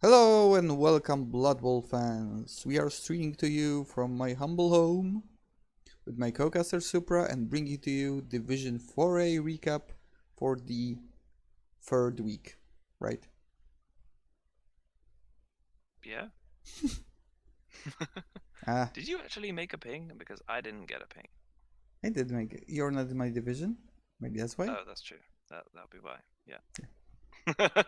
Hello and welcome Blood Bowl fans. We are streaming to you from my humble home with my co-caster Supra and bringing to you Division 4A recap for the third week, right? Yeah. Ah, Did you actually make a ping? Because I didn't get a ping. I did make it. You're not in my division. Maybe that's why. Oh, that's true. That'll be why. Yeah.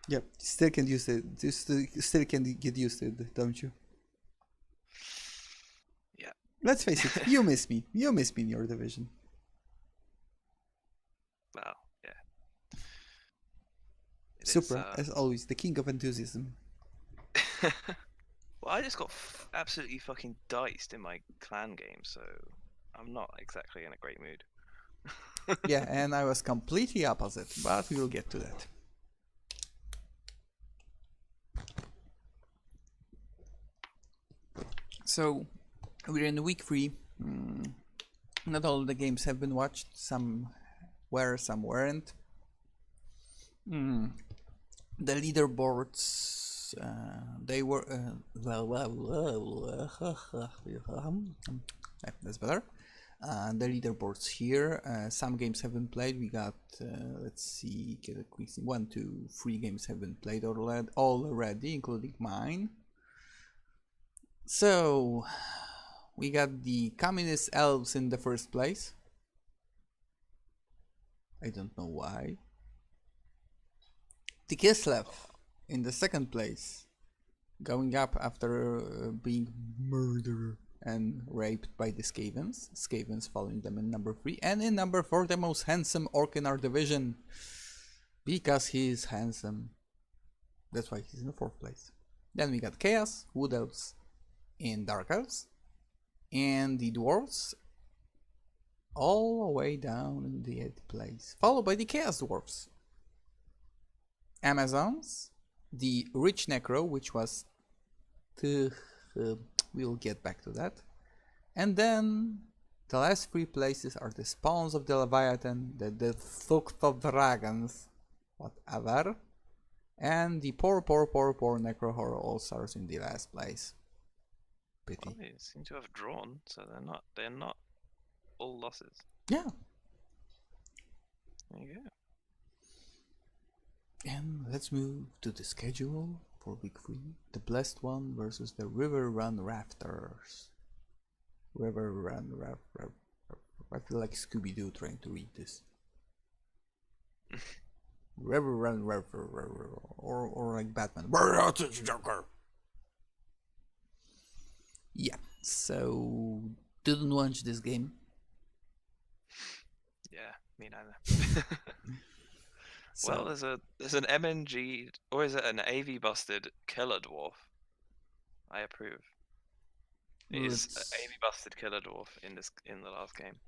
Yep, still can use it. Still can get used to it, don't you? Yeah. Let's face it, you miss me. You miss me in your division. Well, yeah. It is. Supra, as always, the king of enthusiasm. Well, I just got absolutely fucking diced in my clan game, so I'm not exactly in a great mood. Yeah, and I was completely opposite, but we will get to that. So, we're in week 3. Not all the games have been watched. Some were, some weren't. The leaderboards, they were that's better. The leaderboards here. Some games have been played. We got let's see, get a quick 1, 2, 3 games have been played already, including mine. So we got the communist elves in the first place. I don't know why. The Kislev in the second place, going up after being murdered and raped by the Skavens. Skavens following them in number 3. And in number 4, the most handsome orc in our division. Because he is handsome. That's why he's in the 4th place. Then we got Chaos, Wood Elves, and Dark Elves. And the Dwarves all the way down in the 8th place. Followed by the Chaos Dwarves. Amazons, the Rich Necro, which was... we'll get back to that. And then the last 3 places are the Spawns of the Leviathan, the Thukt of Dragons, whatever, and the poor Necro Horror All-Stars in the last place. Pity. Well, they seem to have drawn, so they're not all losses. Yeah. There you go. And let's move to the schedule for week 3. The Blessed One versus the River Run Rafters. River Run Rafters. I feel like Scooby-Doo trying to read this. River Run Rafters. Or like Batman. Where out is Joker? Yeah, so didn't watch this game. Yeah, me neither. So, well, there's an MNG, or is it an AV busted killer dwarf? I approve. It is an AV busted killer dwarf in the last game.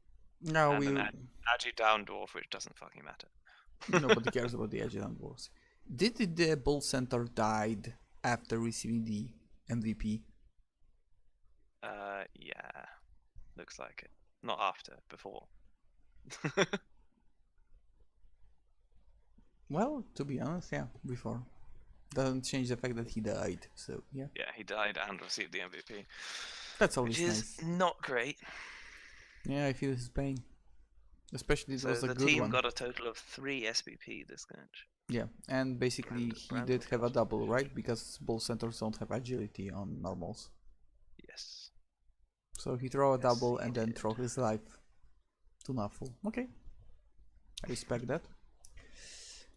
no, And we an agi down dwarf, which doesn't fucking matter. nobody cares about the Agilent Wars. Did the Bull Centaur died after receiving the MVP? Yeah, looks like it. Not after, before. Well, to be honest, yeah, before. Doesn't change the fact that he died, so yeah. Yeah, he died and received the MVP. That's always which is nice. not great. Yeah, I feel his pain. Especially it So was a the good team one. got a total of 3 SPP this match. Yeah, and basically he did have a double, right? Because Bull Centaurs don't have agility on normals. Yes. So he throw a double and then throw his life to Nuffle. Okay. I respect that.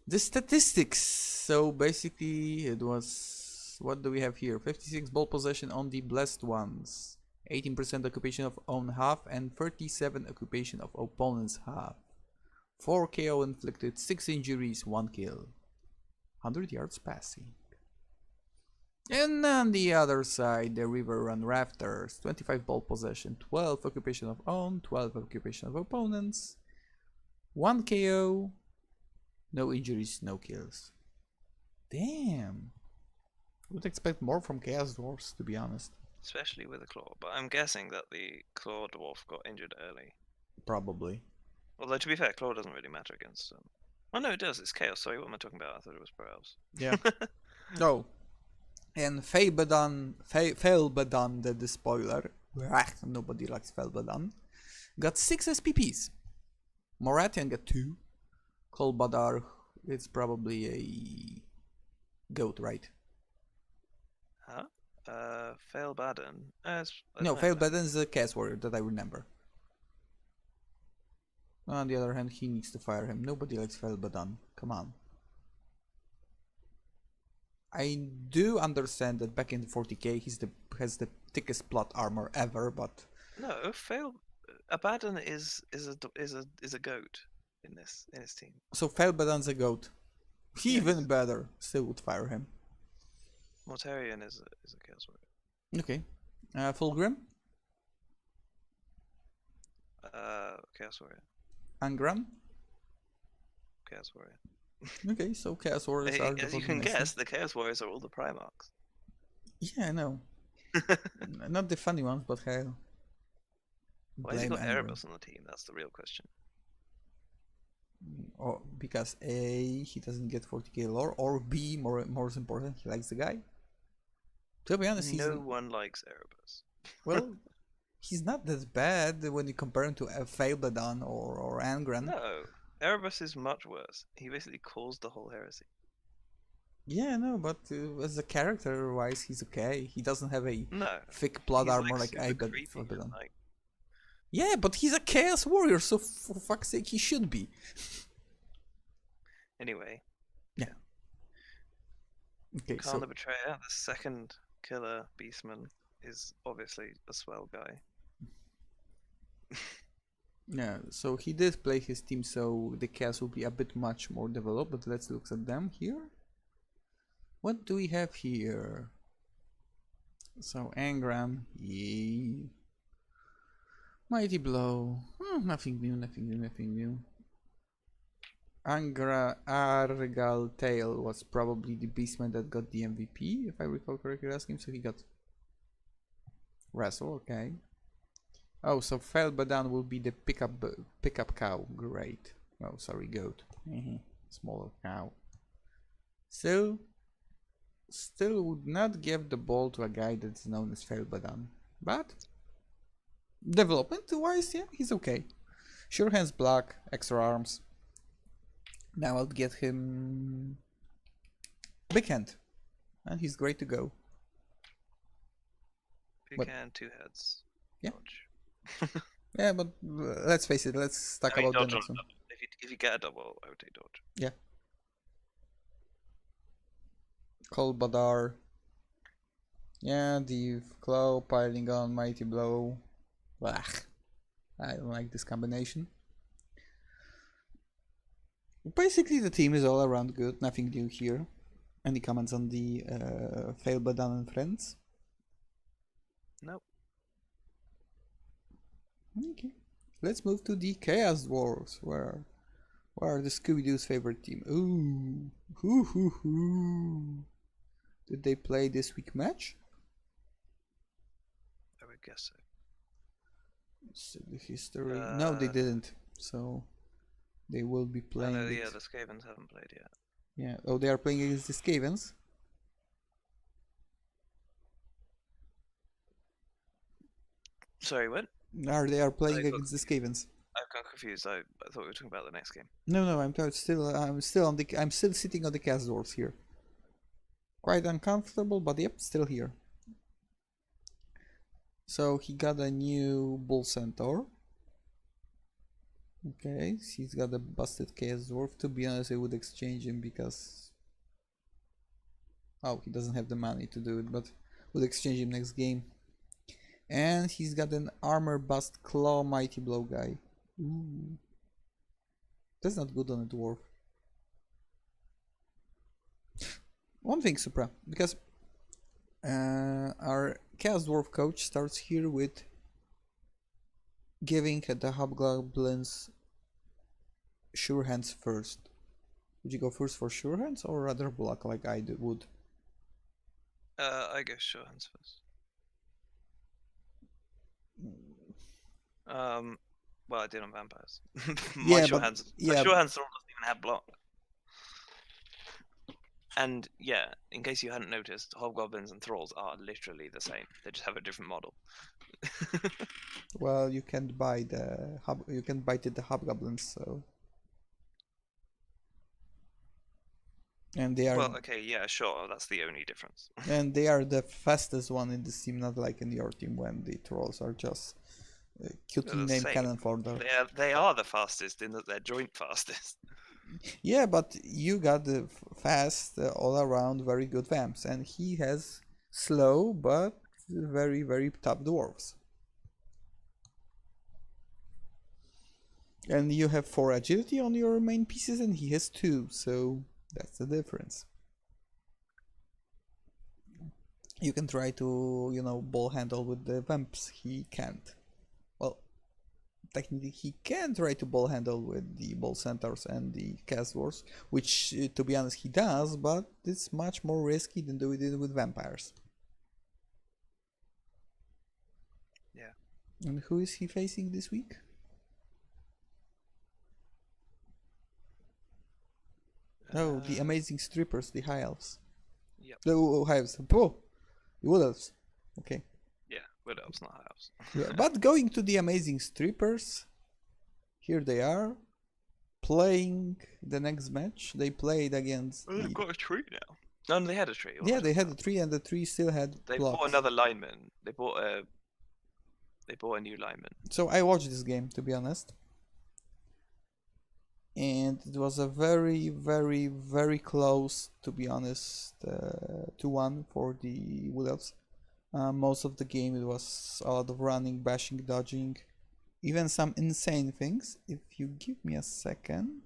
The statistics. So basically it was... What do we have here? 56 ball possession on the Blessed Ones. 18% occupation of own half and 37 occupation of opponent's half. 4 KO inflicted, 6 injuries, 1 kill. 100 yards passing. And on the other side, the River Run Rafters. 25 ball possession, 12 occupation of own, 12 occupation of opponents. 1 KO, no injuries, no kills. Damn. Would expect more from Chaos Dwarfs, to be honest. Especially with the claw, but I'm guessing that the claw dwarf got injured early. Probably. Although to be fair, claw doesn't really matter against them. Oh no, it does. It's chaos. Sorry, what am I talking about? I thought it was pro elves. Yeah. No. And Failbadan, the despoiler, nobody likes Failbadan, got 6 SPPs. Moratian got 2. Kolbadar, it's probably a goat, right? Huh? Failbadan. No, Failbadan is a Chaos Warrior that I remember. On the other hand, he needs to fire him. Nobody likes Failbadan. Come on. I do understand that back in 40k has the thickest plot armor ever, but no, Abaddon is a goat in his team. So Failbadan's a goat. Yes. Even better, still would fire him. Mortarion is a Chaos Warrior. Okay. Fulgrim? Chaos Warrior. Angran? Chaos Warrior. Okay, so Chaos Warriors are as you can guess, the Chaos Warriors are all the Primarchs. Yeah, I know. Not the funny ones, but hell. Why has he got Erebus on the team? That's the real question. Or because A, he doesn't get 40k lore, or B, more important, he likes the guy. To be honest, no one likes Erebus. Well, he's not that bad when you compare him to Failbadan or Angran. No, Erebus is much worse. He basically caused the whole heresy. Yeah, no, but as a character-wise, he's okay. He doesn't have a thick plot armor like Failbadan. Yeah, but he's a Chaos Warrior, so for fuck's sake, he should be. Anyway. Yeah. Okay, Khan the Betrayer, the second killer beastman, is obviously a swell guy. Yeah, so he did play his team, so the chaos will be a bit much more developed, but let's look at them here. What do we have here? So Angran, yay. Mighty Blow, nothing new. Argal Tail was probably the beastman that got the MVP, if I recall correctly last game, so he got Wrestle, okay. Oh, so Failbadan will be the pickup cow, great. Oh, sorry, goat. Smaller cow. So, still would not give the ball to a guy that's known as Failbadan, but development wise, yeah, he's okay. Sure hands black, extra arms. Now I'll get him big hand, and he's great to go. Big hand, 2 heads. Yeah. Dodge. Yeah, but let's face it. Let's talk about the next one. If you get a double, I would take dodge. Yeah. Kolbadar. Yeah, Div, Claw, piling on, Mighty Blow. Ugh. I don't like this combination. Basically, the team is all around good. Nothing new here. Any comments on the Failbadan and friends? Nope. Okay. Let's move to the Chaos Dwarves, where are the Scooby-Doo's favorite team. Ooh. Hoo. Did they play this week match? I would guess so. So the history. No, they didn't. So they will be playing. No, yeah, the Skavens haven't played yet. Yeah. Oh, they are playing against the Skavens. Sorry, what? They are playing against the Skavens. I got confused. I thought we were talking about the next game. No, I'm still sitting on the Chaos Dwarves here. Quite uncomfortable, but yep, still here. So he got a new Bull Centaur. Okay, he's got a busted Chaos Dwarf. To be honest, I would exchange him because... Oh, he doesn't have the money to do it, but we'll exchange him next game. And he's got an Armor Bust Claw Mighty Blow guy. Ooh. That's not good on a dwarf. One thing, Supra, because our Chaos Dwarf coach starts here with giving the Hobgoblins Sure Hands first. Would you go first for Sure Hands or rather block like I would? I go Sure Hands first. Well, I did on vampires. My Sure Hands Sure Hands doesn't even have block. And yeah, in case you hadn't noticed, hobgoblins and thralls are literally the same. They just have a different model. Well, you can't buy the you can buy the hobgoblins, so. And they are. Well, okay, yeah, sure, that's the only difference. And they are the fastest one in this team, not like in your team when the trolls are just cutely They're the named same. cannon fodder. They are the fastest in that they're joint fastest. Yeah, but you got the fast all around very good vamps, and he has slow but very very tough dwarves. And you have 4 agility on your main pieces, and he has 2, so that's the difference. You can try to, you know, ball handle with the vamps. He can't. Well, technically he can try to ball handle with the ball centaurs and the cast dwarves, which to be honest he does, but it's much more risky than doing it with vampires. Yeah. And who is he facing this week? Oh, the amazing strippers, the high elves. Yep. The high elves. Oh, the wood elves. Okay. Yeah, wood elves, not high elves. Yeah, but going to the amazing strippers, here they are, playing the next match. They played against. They've got a tree now. No, they had a tree. Yeah, they had a tree, and the tree still had They blocks. bought another lineman. They bought a new lineman. So I watched this game, to be honest, and it was a very, very, very close, to be honest, 2-1 for the Wood Elves. Most of the game it was a lot of running, bashing, dodging, even some insane things. If you give me a second,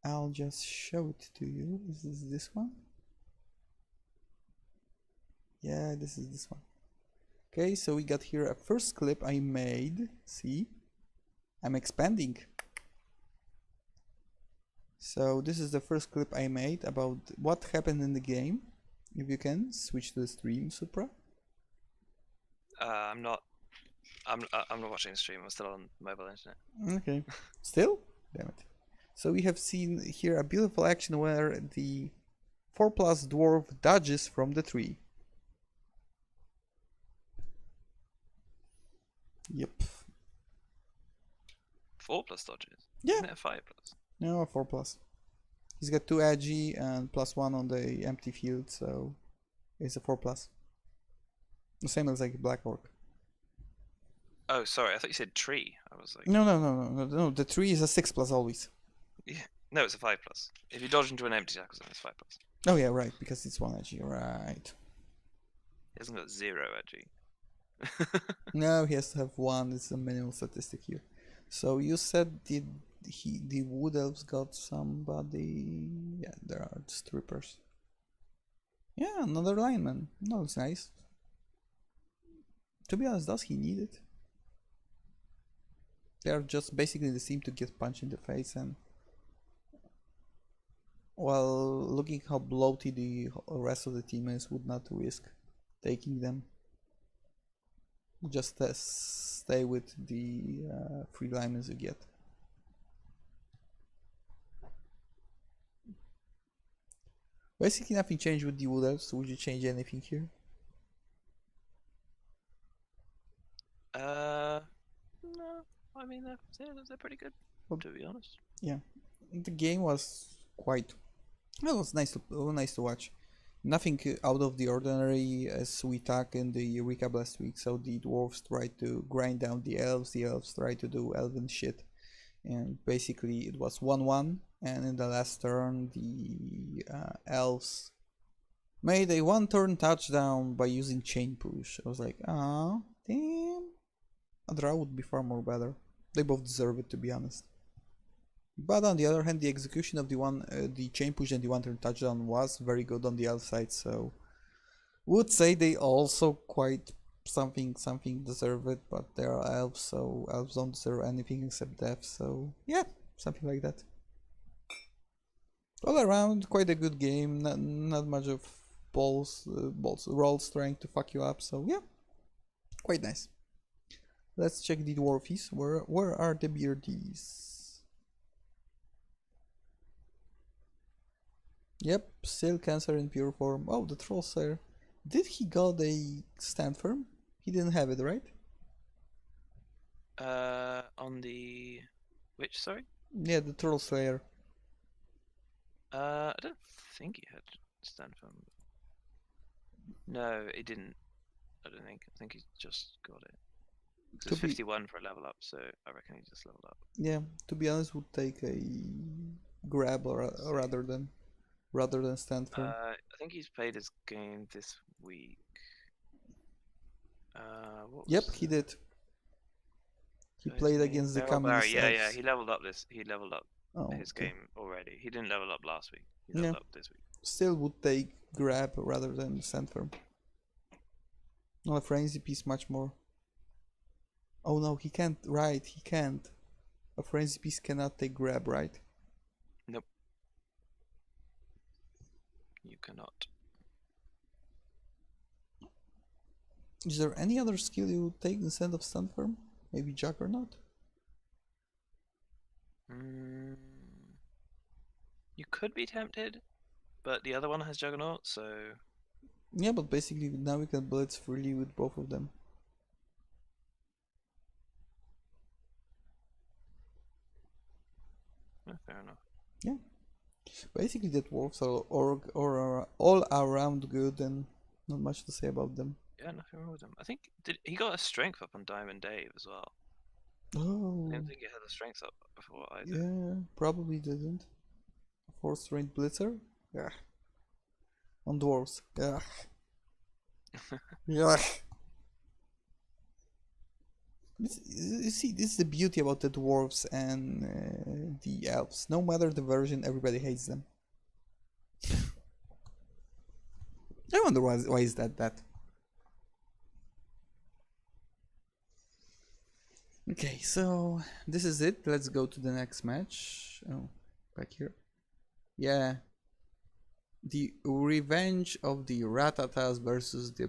I'll just show it to you. Is this one? Yeah, this is this one. Okay, so we got here a first clip I made. See? I'm expanding. So this is the first clip I made about what happened in the game. If you can switch to the stream, Supra. I'm not watching the stream. I'm still on mobile internet. Okay. Still? Damn it. So we have seen here a beautiful action where the 4+ dwarf dodges from the tree. Yep. 4+ dodges? Yeah. Isn't it a 5+? No, a 4+. He's got 2 agi and +1 on the empty field, so it's a 4+. The same as like Black Orc. Oh, sorry. I thought you said tree. I was like, No. The tree is a 6+ always. yeah. No, it's a 5+. If you dodge into an empty tackle zone, it's 5+. Oh yeah, right, because it's 1 agi, right. He hasn't got 0 agi. No, he has to have 1. It's a minimal statistic here. So you said the Wood Elves got somebody. Yeah, there are strippers. Yeah, another lineman. No, it's nice. To be honest, does he need it? They are just basically the team to get punched in the face, and well, looking how bloated the rest of the team is, would not risk taking them. Just stay with the free linemen you get. Basically nothing changed with the Wood Elves. Would you change anything here? No. I mean, they're pretty good, to be honest. Yeah, the game was quite. Well, it was nice to watch. Nothing out of the ordinary, as we talked in the recap last week. So the dwarves tried to grind down the elves tried to do elven shit, and basically it was 1-1. And in the last turn, the elves made a 1-turn touchdown by using chain push. I was like, oh, damn. A draw would be far more better. They both deserve it, to be honest. But on the other hand, the execution of the chain push and the 1-turn touchdown was very good on the elf side. So would say they also quite something deserve it. But they are elves, so elves don't deserve anything except death. So yeah, something like that. All around, quite a good game. Not much of rolls trying to fuck you up. So yeah, quite nice. Let's check the dwarfies. Where are the beardies? Yep, still Cancer in pure form. Oh, the Troll Slayer. Did he got a stand firm? He didn't have it, right? On the which? Sorry. Yeah, the Troll Slayer. I don't think he had stand firm. No, he didn't. I don't think. I think he just got it. To It's be 51 for a level up, so I reckon he just leveled up. Yeah, to be honest, would take a grab or Let's see. rather than stand firm. I think he's played his game this week. What Yep, was he the did. He guy's played name? against the Beryl Barry. communist Yeah, yeah. elves. He leveled up this. He leveled up Oh, his okay. game already. He didn't level up last week. He Yeah, leveled up this week. still would take grab rather than stand firm. No, a frenzy piece much more. Oh no, he can't. Right, he can't. A frenzy piece cannot take grab, right? Nope. You cannot. Is there any other skill you would take instead of stand firm? Maybe Juggernaut? You could be tempted, but the other one has Juggernaut, so Yeah, but basically now we can blitz freely with both of them. fair enough. Yeah. Basically, the dwarves are all around good and not much to say about them. Yeah, nothing wrong with him. I think he got a strength up on Diamond Dave as well. Oh, I didn't think he had a strength up before either. yeah, probably didn't. Force range blitzer? Yeah. On dwarves. Yeah. Yeah. You see, this is the beauty about the dwarves and the elves. No matter the version, everybody hates them. I wonder why is that? Okay, so this is it. Let's go to the next match. Oh, back here. Yeah. The Revenge of the Ratatas versus the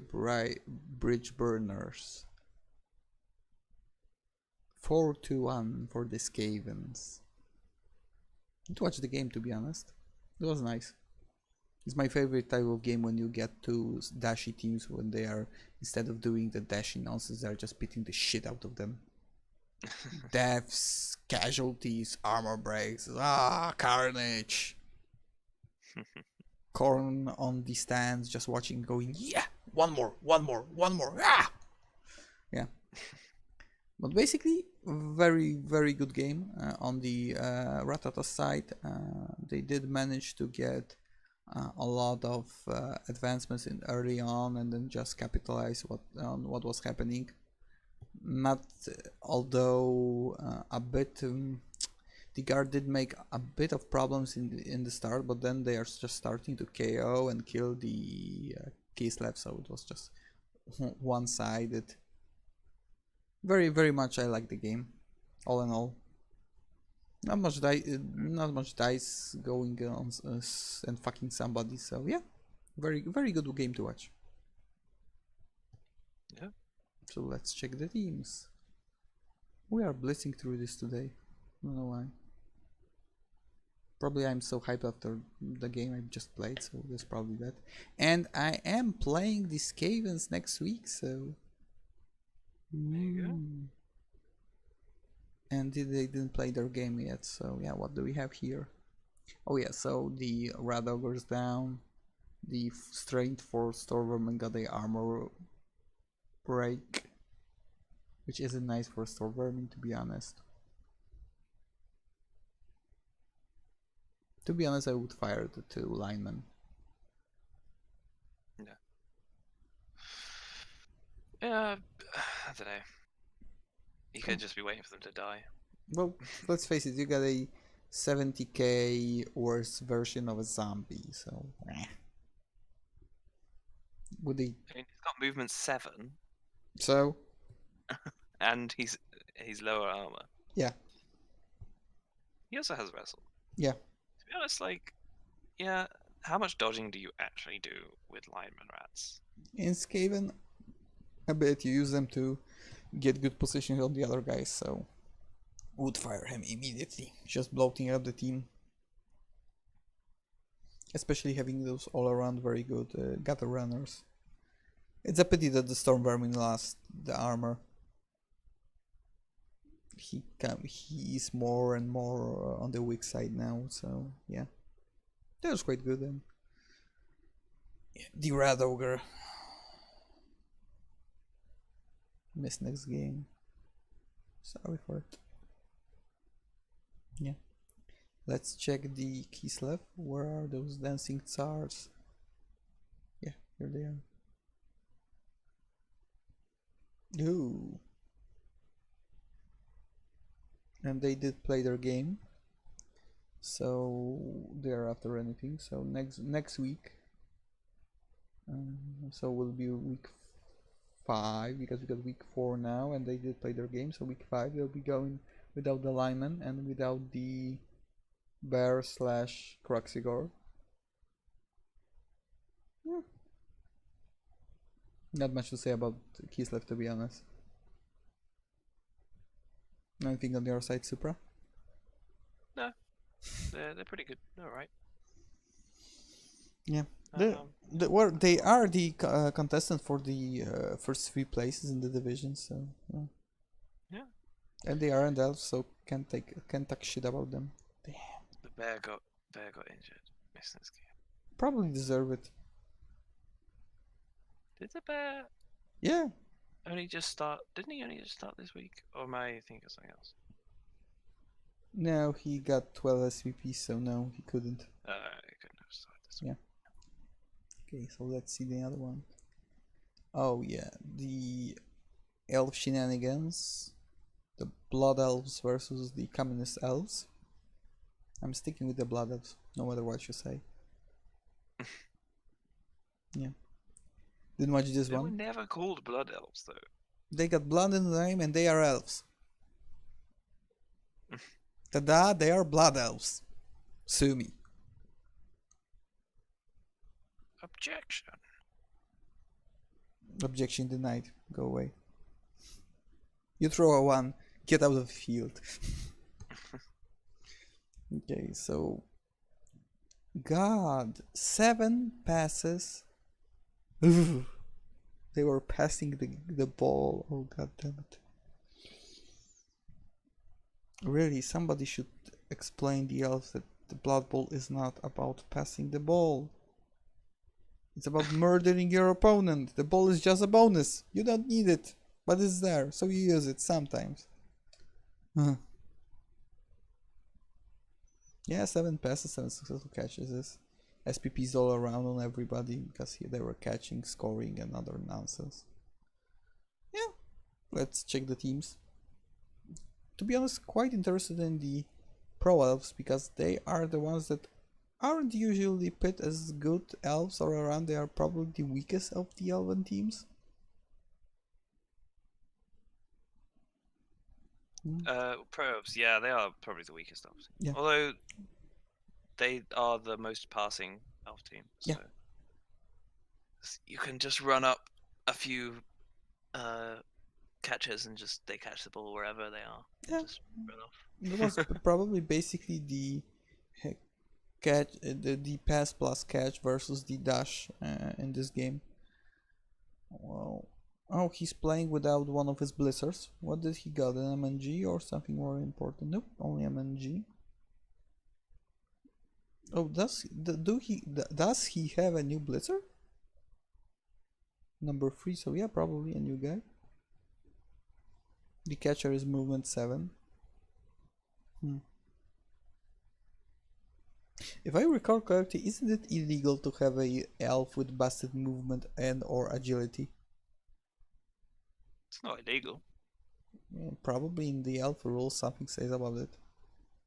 Bridge Burners. 4-1 for the Skavens. I need to watch the game, to be honest. It was nice. It's my favorite type of game when you get two dashy teams when they are, instead of doing the dashy nonsense, they're just beating the shit out of them. Deaths, casualties, armor breaks, carnage. Corn on the stands, just watching, going, yeah, one more, yeah. But basically, very good game on the Ratata side. They did manage to get a lot of advancements in early on, and then just capitalize on what was happening. Not, although a bit. The guard did make a bit of problems in the start, but then they are just starting to KO and kill the Kislev, so it was just one-sided. Very much I like the game, all in all. Not much dice going on and fucking somebody, so yeah, very good game to watch. Yeah. So let's check the teams. We are blitzing through this today. I don't know why. Probably I'm so hyped after the game I just played, so there's probably that. And I am playing the Skavens next week, so. There you go. And they didn't play their game yet, so yeah, what do we have here? Oh yeah, so the Radogger's down. The Strength for Stormvermin got a armor break, which isn't nice for Stormvermin, to be honest. To be honest, I would fire the two linemen. Yeah. Yeah, I don't know. You could just be waiting for them to die. Well, let's face it, you got a 70k worse version of a zombie, so. Would they? I mean, he's got movement 7, So? and he's lower armor. Yeah. He also has wrestle. Yeah. To be honest, like, yeah, how much dodging do you actually do with lineman rats? In Skaven, I bet you use them to get good positions on the other guys, so would fire him immediately, just bloating up the team. especially having those all-around very good gutter runners. It's a pity that the Storm Vermin lost the armor. He is more and more on the weak side now, so yeah. That was quite good then. The Red Ogre. Missed next game. Sorry for it. Yeah. Let's check the Kislev. Where are those dancing tsars? Yeah, here they are. Ooh. And they did play their game. So they're after anything. So next week. So will be week 5 because we got week 4 now, and they did play their game. So week 5 they'll be going without the lineman and without the bear / Cruxigor. Yeah. Not much to say about Kislev, to be honest. Anything on your side, Supra? No, they're pretty good. All right. Yeah. They are the contestant for the first 3 places in the division, so yeah. And they aren't elves, so can't talk shit about them. Damn. The bear got injured. Missed this game. Probably deserve it. Did the bear? Yeah. Only just start? Didn't he only just start this week? Or am I thinking of something else? No, he got 12 SVP, so no, he couldn't. He couldn't have started this week. Yeah. Okay, so let's see the other one. Oh yeah, the elf shenanigans. The blood elves versus the communist elves. I'm sticking with the blood elves, no matter what you say. Yeah. Didn't watch this one. They were never called blood elves, though. They got blood in the name and they are elves. Tada, they are blood elves. Sue me. Objection. Objection denied. Go away. You throw a 1. Get out of the field. Okay, so... God, 7 passes. They were passing the ball. Oh, god damn it. Really, somebody should explain the elves that the Blood Bowl is not about passing the ball. It's about murdering your opponent. The ball is just a bonus. You don't need it, but it's there, so you use it sometimes. Yeah, 7 passes, 7 successful catches. Is SPPs all around on everybody because they were catching, scoring, and other nonsense. Yeah, let's check the teams. To be honest, quite interested in the pro elves because they are the ones that aren't usually pit as good elves all around. They are probably the weakest of the elven teams. Pro elves, yeah, they are probably the weakest elves. Yeah. Although they are the most passing elf team. So Yeah. you can just run up a few catchers and they catch the ball wherever they are. Yeah. Just run off. That was probably basically the catch, the pass plus catch versus the dash in this game. Well, oh, he's playing without one of his blizzards. What did he got? An MNG or something more important? Nope, only MNG. Oh, does he have a new blizzard? Number 3, so yeah, probably a new guy. The catcher is movement 7. If I recall correctly, isn't it illegal to have a elf with busted movement and or agility? It's not illegal. Yeah, probably in the elf rules something says about it.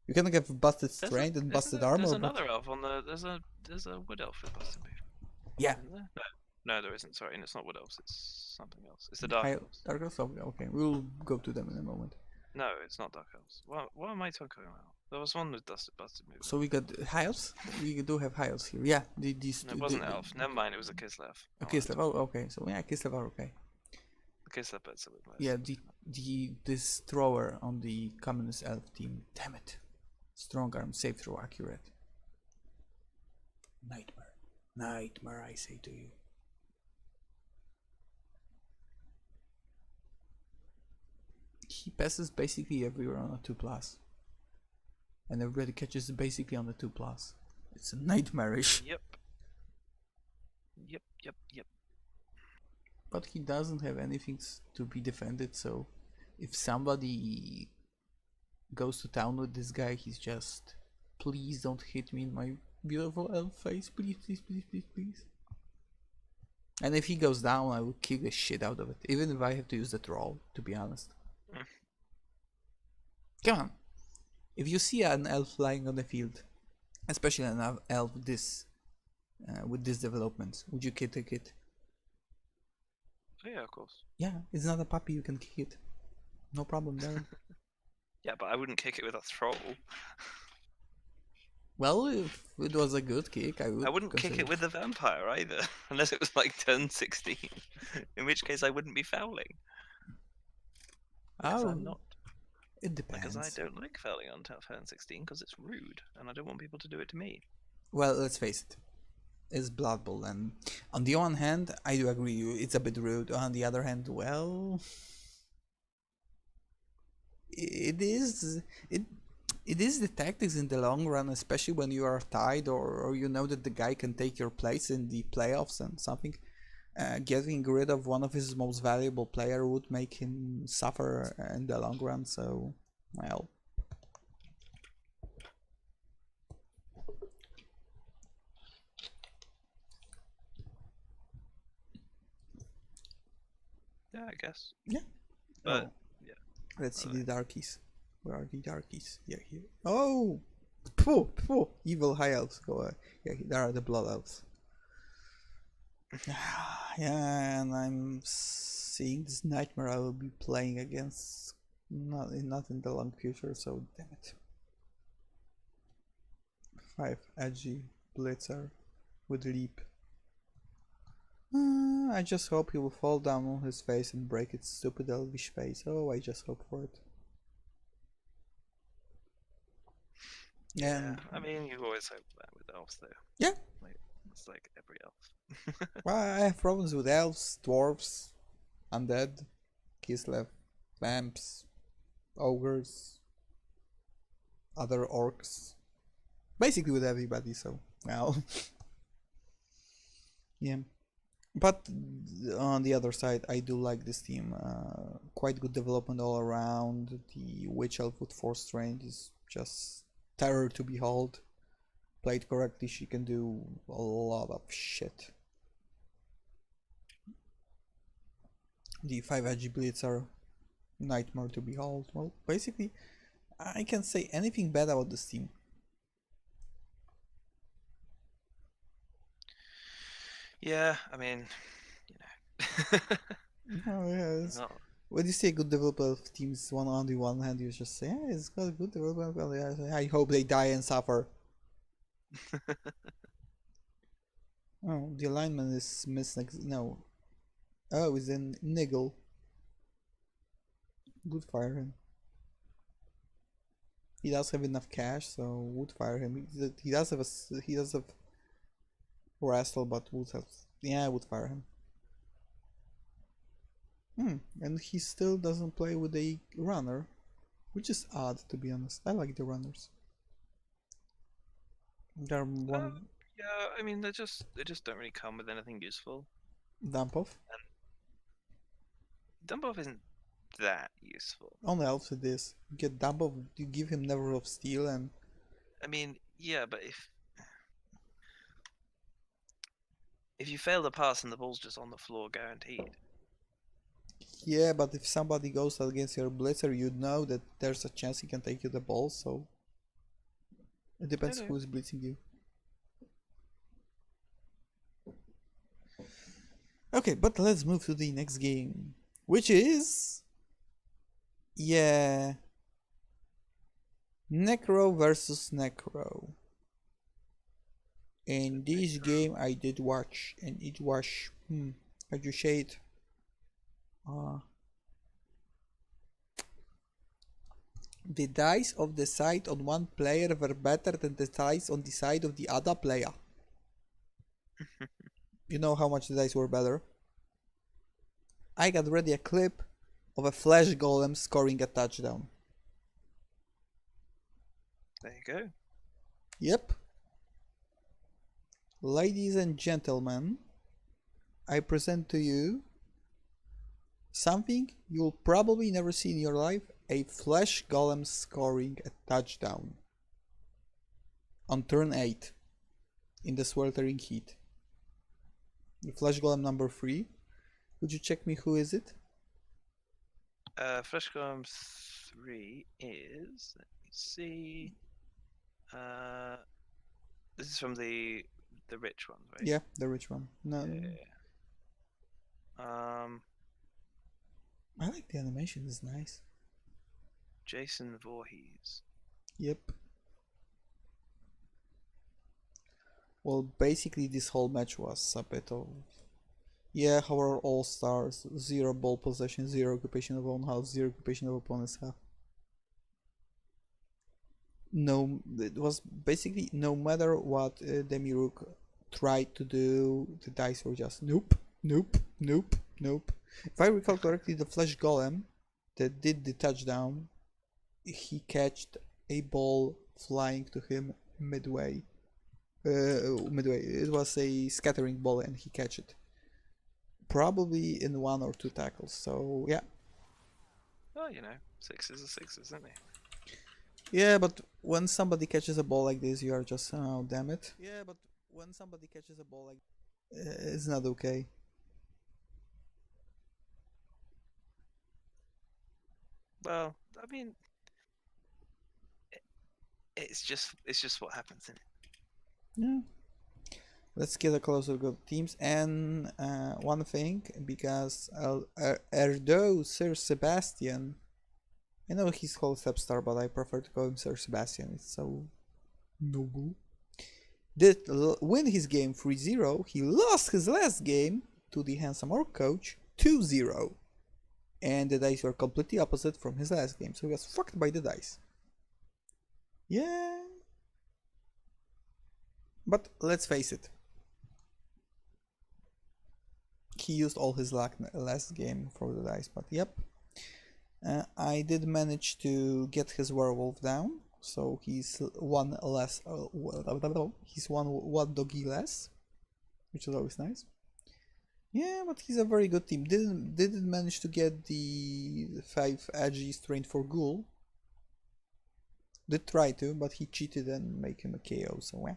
You can have busted strength and busted armor. There's another elf on the. There's a wood elf with busted movement. Yeah. No, there isn't. Sorry, and it's not wood elves. It's something else. It's the dark elves. Dark elves. Okay, we'll go to them in a moment. No, it's not dark elves. What am I talking about? There was one with busted movement. So we got high elves. We do have high elves here. Yeah, these. No, it wasn't elf. Never mind. It was a Kislev. A Kislev. Oh, okay. So yeah, Kislev are okay. Kislev, but so yeah, this thrower on the communist elf team. Damn it. Strong arm, safe throw, accurate. Nightmare. Nightmare, I say to you. He passes basically everywhere on a 2+. And everybody catches basically on the 2+. It's nightmarish. Yep. Yep, yep, yep. But he doesn't have anything to be defended, so if somebody goes to town with this guy, he's just, please don't hit me in my beautiful elf face, please, please, please, please, please. And if he goes down, I will kick the shit out of it, even if I have to use the troll, to be honest. Come on. If you see an elf lying on the field, especially an elf this with this development, would you kick it? Oh, yeah, of course. Yeah, it's not a puppy, you can kick it. No problem there. Yeah, but I wouldn't kick it with a troll. Well, if it was a good kick, I would. I wouldn't kick it with a vampire either, unless it was like turn 16, in which case I wouldn't be fouling. Because I'm not. It depends. Because I don't like fouling on turn 16 because it's rude, and I don't want people to do it to me. Well, let's face it. It's Blood Bowl, and on the one hand, I do agree, it's a bit rude. On the other hand, well, it is the tactics in the long run, especially when you are tied or you know that the guy can take your place in the playoffs and something. Getting rid of one of his most valuable player would make him suffer in the long run. So, well. Yeah, I guess. Yeah. But yeah. Let's see the darkies. Where are the darkies? Yeah, here. Oh, pooh, pooh. Evil high elves. Go. Yeah, there are the blood elves. Yeah, and I'm seeing this nightmare I will be playing against. Not in the long future. So damn it. 5 edgy blitzer with leap. I just hope he will fall down on his face and break its stupid elvish face. Oh, I just hope for it. Yeah, I mean, you always hope that with elves, though. Yeah. It's like every elf. Well, I have problems with elves, dwarves, undead, Kislev, vamps, ogres, other orcs. Basically with everybody, so, well. Yeah. But on the other side, I do like this team. Quite good development all around. The witch elf with 4 strength is just terror to behold. Played correctly, she can do a lot of shit. The 5 edgy blitz are nightmare to behold. Well, basically, I can't say anything bad about this team. Yeah, I mean, Oh, yes. No. When you say good development of teams, on the one hand, you just say, yeah, it's got good development. Well, yeah, I hope they die and suffer. Oh, the alignment is missing. No. Oh, it's in Niggle. Good, fire him. He does have enough cash, so would fire him. He does have wrestle, but would have. Yeah, I would fire him. And he still doesn't play with a runner, which is odd, to be honest. I like the runners. They're one. Yeah, I mean they just don't really come with anything useful. Dump off. Dump off isn't that useful. On elves it is. You get dump off. You give him Never of Steel, and. I mean, yeah, but if you fail the pass and the ball's just on the floor, guaranteed. Yeah, but if somebody goes against your blitzer, you know that there's a chance he can take you the ball, so it depends who's blitzing you. Okay, but let's move to the next game, which is, yeah, Necro versus Necro. In this game I did watch, and it was, how do you say it? The dice of the side on one player were better than the dice on the side of the other player. You know how much the dice were better? I got ready a clip of a flash golem scoring a touchdown. There you go. Yep. Ladies and gentlemen, I present to you something you'll probably never see in your life, a flash golem scoring a touchdown on turn 8 in the sweltering heat. The flash golem number 3. Would you check me who is it? Flash Golem 3 is, let me see. This is from the rich ones, right? Yeah, the rich one. No. Yeah. I like the animation, it's nice. Jason Voorhees. Yep. Well, basically this whole match was a bit of... Yeah, our all-stars, 0 ball possession, 0 occupation of own house, 0 occupation of opponent's half. No, it was basically no matter what Demiurg tried to do, the dice were just nope, nope, nope, nope. If I recall correctly, the Flash Golem that did the touchdown, he catched a ball flying to him midway. It was a scattering ball and he catched it. Probably in 1 or 2 tackles, so yeah. Well, you know, 6s are 6s, isn't they? Yeah, but when somebody catches a ball like this, you are just, oh, damn it. Yeah, but when somebody catches a ball like it's not okay. Well, I mean, it's just what happens, isn't it? Yeah. Let's get a closer look at teams. And one thing, because although Sir Sebastian, I know he's called Stepstar, but I prefer to call him Sir Sebastian. It's so noble. Did win his game 3-0. He lost his last game to the handsome orc coach 2-0. And the dice were completely opposite from his last game, so he was fucked by the dice. Yeah. But let's face it. He used all his luck last game for the dice, but yep. I did manage to get his werewolf down, so he's one less. He's one doggy less, which is always nice. Yeah, but he's a very good team. Didn't manage to get the 5 Agis trained for Ghoul. Did try to, but he cheated and make him a KO. So yeah.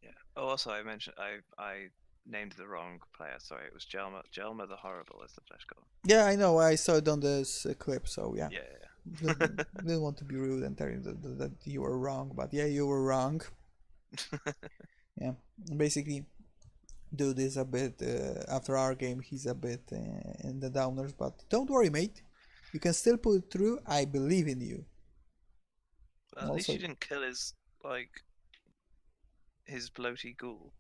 Yeah. Oh, also I mentioned I named the wrong player. Sorry, it was Jelma. Jelma the Horrible is the Flash Golem. Yeah, I know. I saw it on this clip. So yeah. Yeah. Didn't want to be rude and tell you that you were wrong, but yeah, you were wrong. Yeah, basically, dude is a bit after our game. He's a bit in the downers, but don't worry, mate. You can still pull it through. I believe in you. Well, at least you didn't kill his bloaty ghoul.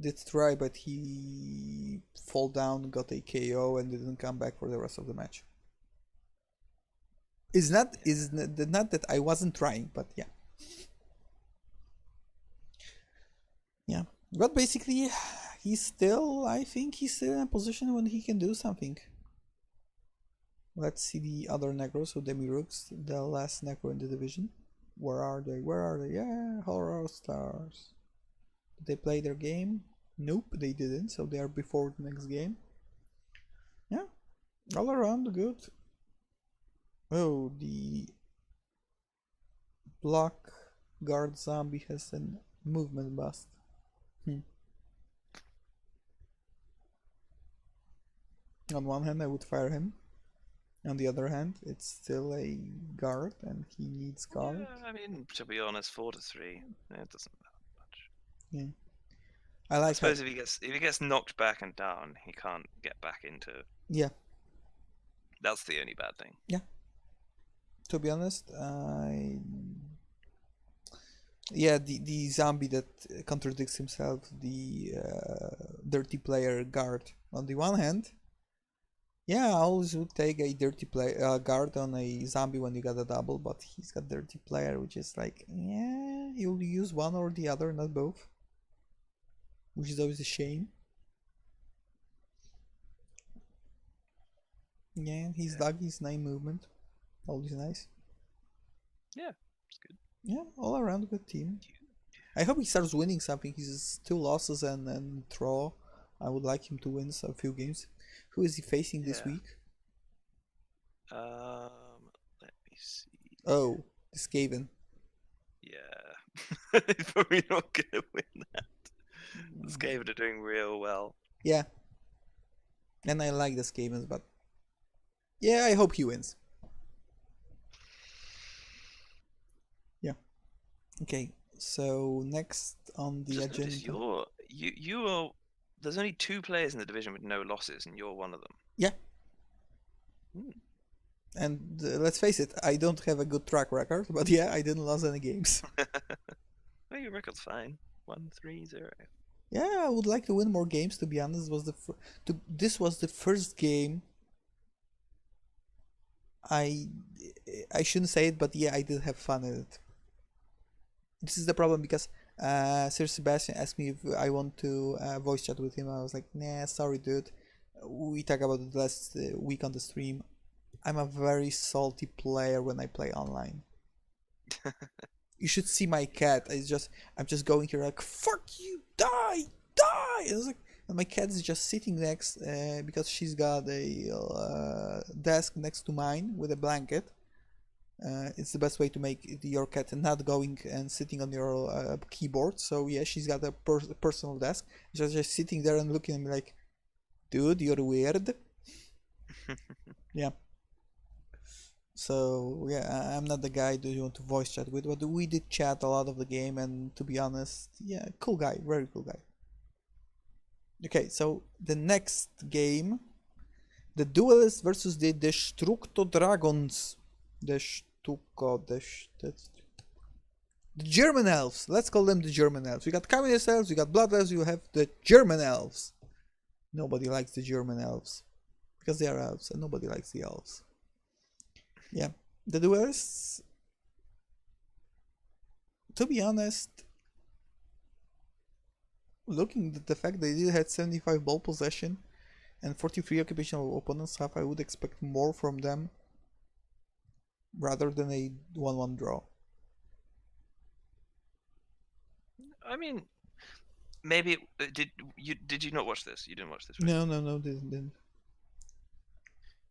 Did try, but he fall down, got a KO, and didn't come back for the rest of the match. It's not that I wasn't trying, but yeah. Yeah, but basically, I think he's still in a position when he can do something. Let's see the other Necros, so Demiurgs, the last Necro in the division. Where are they? Yeah, Horror Stars. Did they play their game? Nope, they didn't, so they are before the next game. Yeah, all around good. Oh, the Block Guard Zombie has a movement bust. On one hand, I would fire him. On the other hand, it's still a guard, and he needs guard. Yeah, I mean, to be honest, 4-3, it doesn't matter much. Yeah, I suppose if he gets knocked back and down, he can't get back into. Yeah, that's the only bad thing. Yeah. To be honest, yeah, the zombie that contradicts himself, the dirty player guard. On the one hand, yeah, I always would take a dirty guard on a zombie when you got a double, but he's got dirty player, which is like, yeah, you'll use one or the other, not both. which is always a shame. Yeah, he's lucky. He's 9 movement. Always nice. Yeah, it's good. Yeah, all around good team. I hope he starts winning something. He's 2 losses and draw. I would like him to win a few games. Who is he facing this week? Let me see. Oh, this Skaven. Yeah, he's probably not gonna win that. The Skaven are doing real well. Yeah, and I like the Skavens, but yeah, I hope he wins. Yeah. Okay. So next on the Just agenda. notice you are. There's only 2 players in the division with no losses, and you're one of them. Yeah. Hmm. And let's face it, I don't have a good track record, but yeah, I didn't lose any games. Well, your record's fine. 1-3-0. Yeah, I would like to win more games. To be honest, this was the first game. I shouldn't say it, but yeah, I did have fun in it. This is the problem because Sir Sebastian asked me if I want to voice chat with him. I was like, nah, sorry, dude. We talked about it last week on the stream. I'm a very salty player when I play online. You should see my cat. I'm just going here like, fuck you, die. And my cat is just sitting next because she's got a desk next to mine with a blanket. It's the best way to make your cat not going and sitting on your keyboard. So yeah, she's got a personal desk. Just sitting there and looking at me like, dude, you're weird. Yeah. So yeah, I'm not the guy that you want to voice chat with, but we did chat a lot of the game, and to be honest, yeah, cool guy, very cool guy. Okay, so the next game, the Duelists versus the Destructo Dragons. The German elves. Let's call them the German elves. We got communist elves, we got blood elves, you have the German elves. Nobody likes the German elves because they are elves, and nobody likes the elves. Yeah, the Duelists, to be honest, looking at the fact they did had 75 ball possession and 43 occupational opponents have, I would expect more from them rather than a 1-1 draw. I mean, maybe did you not watch this? You didn't watch this, right? No, didn't.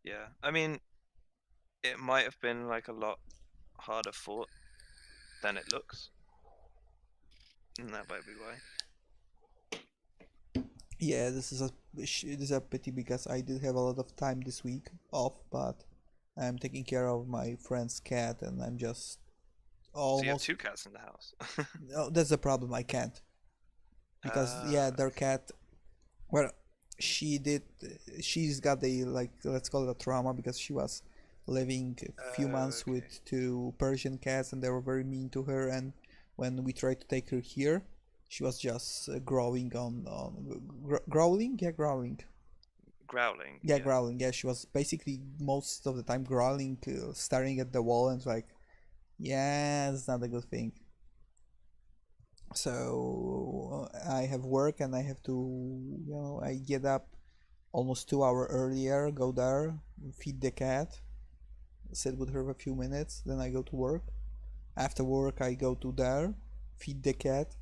Yeah, I mean, it might have been like a lot harder fought than it looks, and that might be why. Yeah, this is a pity because I did have a lot of time this week off, but I'm taking care of my friend's cat and I'm just So you have almost. 2 cats in the house. No, that's the problem. I can't because yeah, their cat. Well, she's got a, like, let's call it a trauma because she was living a few months Okay. with 2 Persian cats and they were very mean to her, and when we tried to take her here, she was just growling growling, yeah, growling. Growling. Yeah, growling. Yeah, she was basically most of the time growling, staring at the wall, and it's like, yeah, it's not a good thing. So I have work and I have to, I get up almost 2 hours earlier, go there, feed the cat, sit with her for a few minutes, then I go to work. After work, I go to there, feed the cat,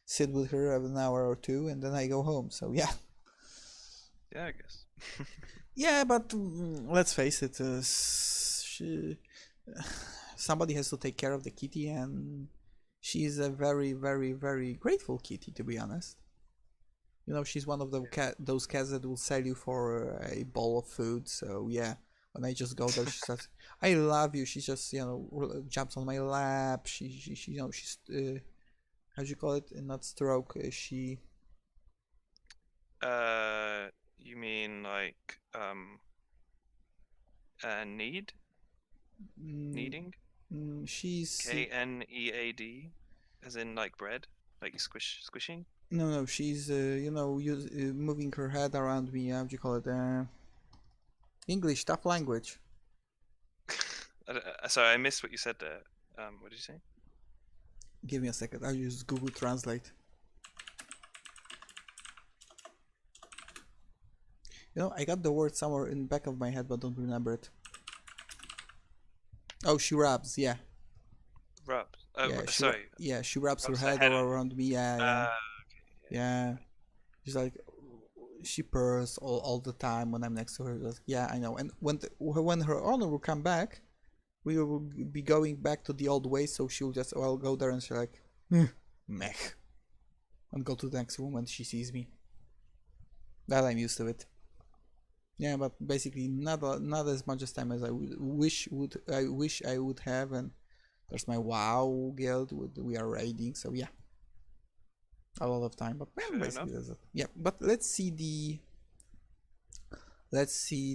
sit with her an hour or 2, and then I go home. So yeah. Yeah, I guess. Yeah, but let's face it, somebody has to take care of the kitty, and she is a very, very, very grateful kitty, to be honest. She's one of those cats that will sell you for a bowl of food. So yeah, when I just go there, she says, "I love you." She just jumps on my lap. She's how do you call it? Not stroke. She. You mean like need? Needing? She's KNEAD, as in like bread, like you squishing. no. She's moving her head around me. How do you call it? English, tough language. Sorry, I missed what you said there. What did you say? Give me a second. I'll use Google Translate. You know, I got the word somewhere in the back of my head, but don't remember it. Oh, she rubs, yeah. Rubs. Yeah, Sorry. she wraps her Rubs head all around me. Yeah, yeah, Okay. yeah. She's like, she purrs all the time when I'm next to her. Like, yeah, I know. And when her owner will come back, we will be going back to the old way. So she'll just go there and she's like, meh, and go to the next room when she sees me. That I'm used to it. Yeah, but basically not as much as time as I wish I would have. And there's my WoW guild we are raiding. So yeah, a lot of time. But yeah, basically that's it. Yeah, but let's see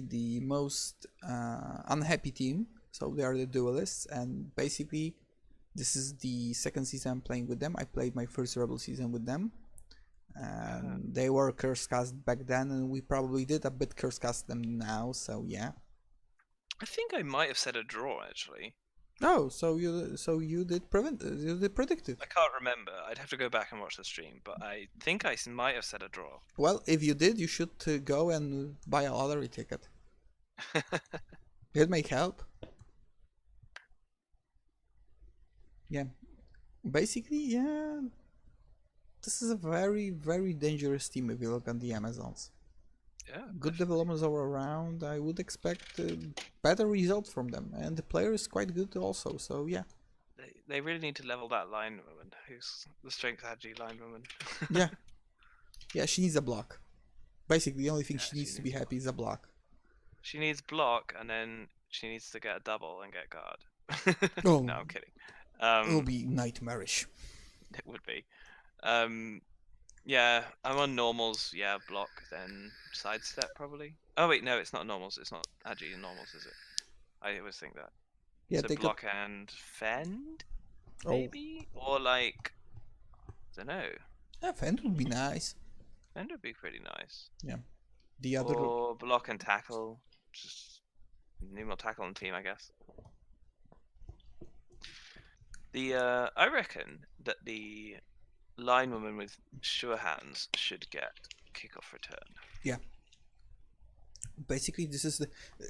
the most unhappy team. So they are the duelists, and basically this is the second season I'm playing with them. I played my first Rebel season with them, and they were curse cast back then, and we probably did a bit curse cast them now. So yeah. I think I might have said a draw actually. Oh, so you did predict it. I can't remember. I'd have to go back and watch the stream, but I think I might have said a draw. Well, if you did, you should go and buy a lottery ticket. It may help. Yeah. Basically, yeah. This is a very, very dangerous team if you look at the Amazons. Yeah. Good developments all around. I would expect better results from them, and the player is quite good also. So yeah. They really need to level that line woman. Who's the strength ag line woman? Yeah. Yeah, she needs a block. Basically, the only thing she needs to be happy is a block. She needs block, and then she needs to get a double and get guard. Oh, no, I'm kidding. It'll be nightmarish. It would be. Yeah, I'm on normals. Yeah, block, then sidestep probably. Oh wait, no, it's not normals. It's not agi normals, is it? I always think that. Yeah, so they block and fend, Oh. maybe, or like, I don't know. Yeah, fend would be nice. Fend would be pretty nice. Yeah. The other. Or block and tackle, just numeral tackle and team, I guess. I reckon that the line woman with sure hands should get kickoff return. Yeah. Basically, this is the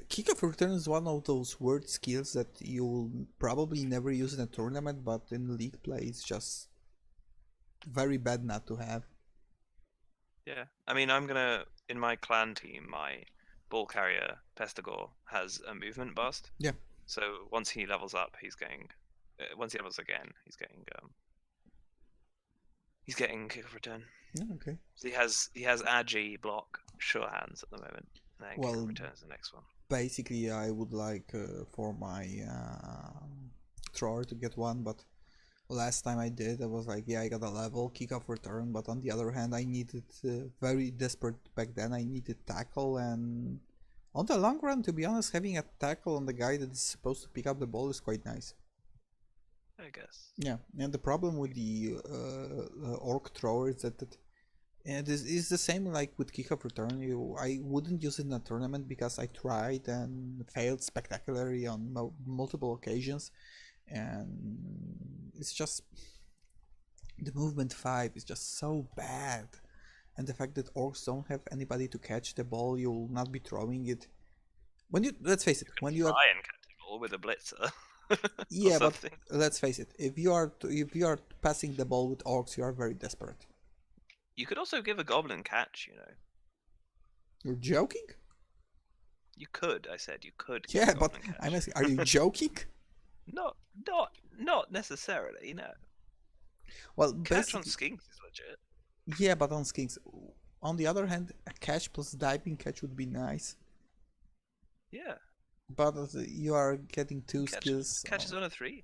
kickoff return is one of those word skills that you'll probably never use in a tournament, but in league play, it's just very bad not to have. Yeah, I mean, I'm gonna in my clan team, my ball carrier Pestigor has a movement bust. Yeah. So once he levels up, he's getting. Once he levels again, he's getting kickoff return. Yeah, okay. So he has agi block sure hands at the moment. And then kickoff return is the next one. Basically, I would like for my thrower to get one, but last time I did, I was like, yeah, I got a level kickoff return, but on the other hand, I needed very desperate back then. I needed tackle, and on the long run, to be honest, having a tackle on the guy that is supposed to pick up the ball is quite nice. I guess. Yeah, and the problem with the orc thrower is that it is the same like with kickoff return. I wouldn't use it in a tournament because I tried and failed spectacularly on multiple occasions, and it's just the movement 5 is just so bad, and the fact that orcs don't have anybody to catch the ball, you'll not be throwing it. When you let's face it, when you try and catch the ball with a blitzer. Yeah, but let's face it, if you are passing the ball with orcs, you are very desperate. You could also give a goblin catch, you know. You're joking? You could, I said you could. Yeah, but I'm asking, are you joking? Not necessarily, no. Well, catch on skinks is legit. Yeah, but on skinks. On the other hand, a catch plus diving catch would be nice. Yeah. But you are getting two skills. Catch is on a 3.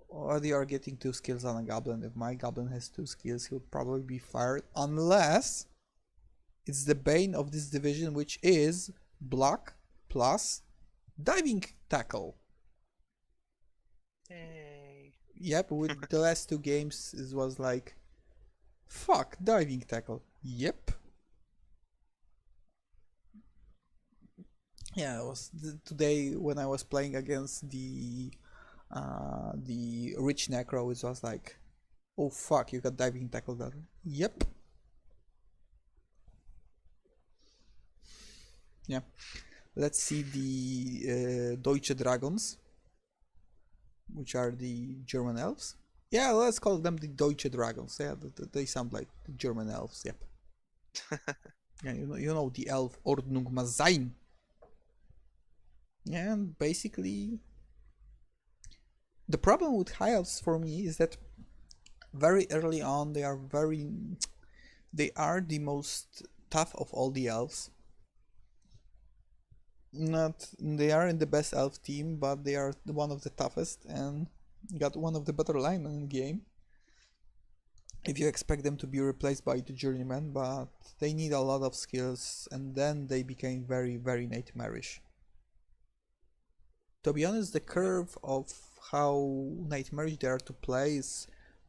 Or you are getting 2 skills on a goblin. If my goblin has 2 skills, he'll probably be fired. Unless it's the bane of this division, which is block plus diving tackle. Hey. Yep, with the last 2 games, it was like, fuck, diving tackle. Yep. Yeah, it was today when I was playing against the rich necro. It was like, oh fuck, you got diving tackle done. Yep. Yeah. Let's see the Deutsche Dragons, which are the German elves. Yeah, let's call them the Deutsche Dragons. Yeah, they sound like the German elves. Yep. Yeah, you know the elf Ordnung muss sein. Yeah, and basically, the problem with high elves for me is that very early on they are the most tough of all the elves. Not they are in the best elf team, but they are one of the toughest and got one of the better linemen in the game. If you expect them to be replaced by the journeyman, but they need a lot of skills, and then they became very, very nightmarish. To be honest, the curve of how nightmarish they are to play is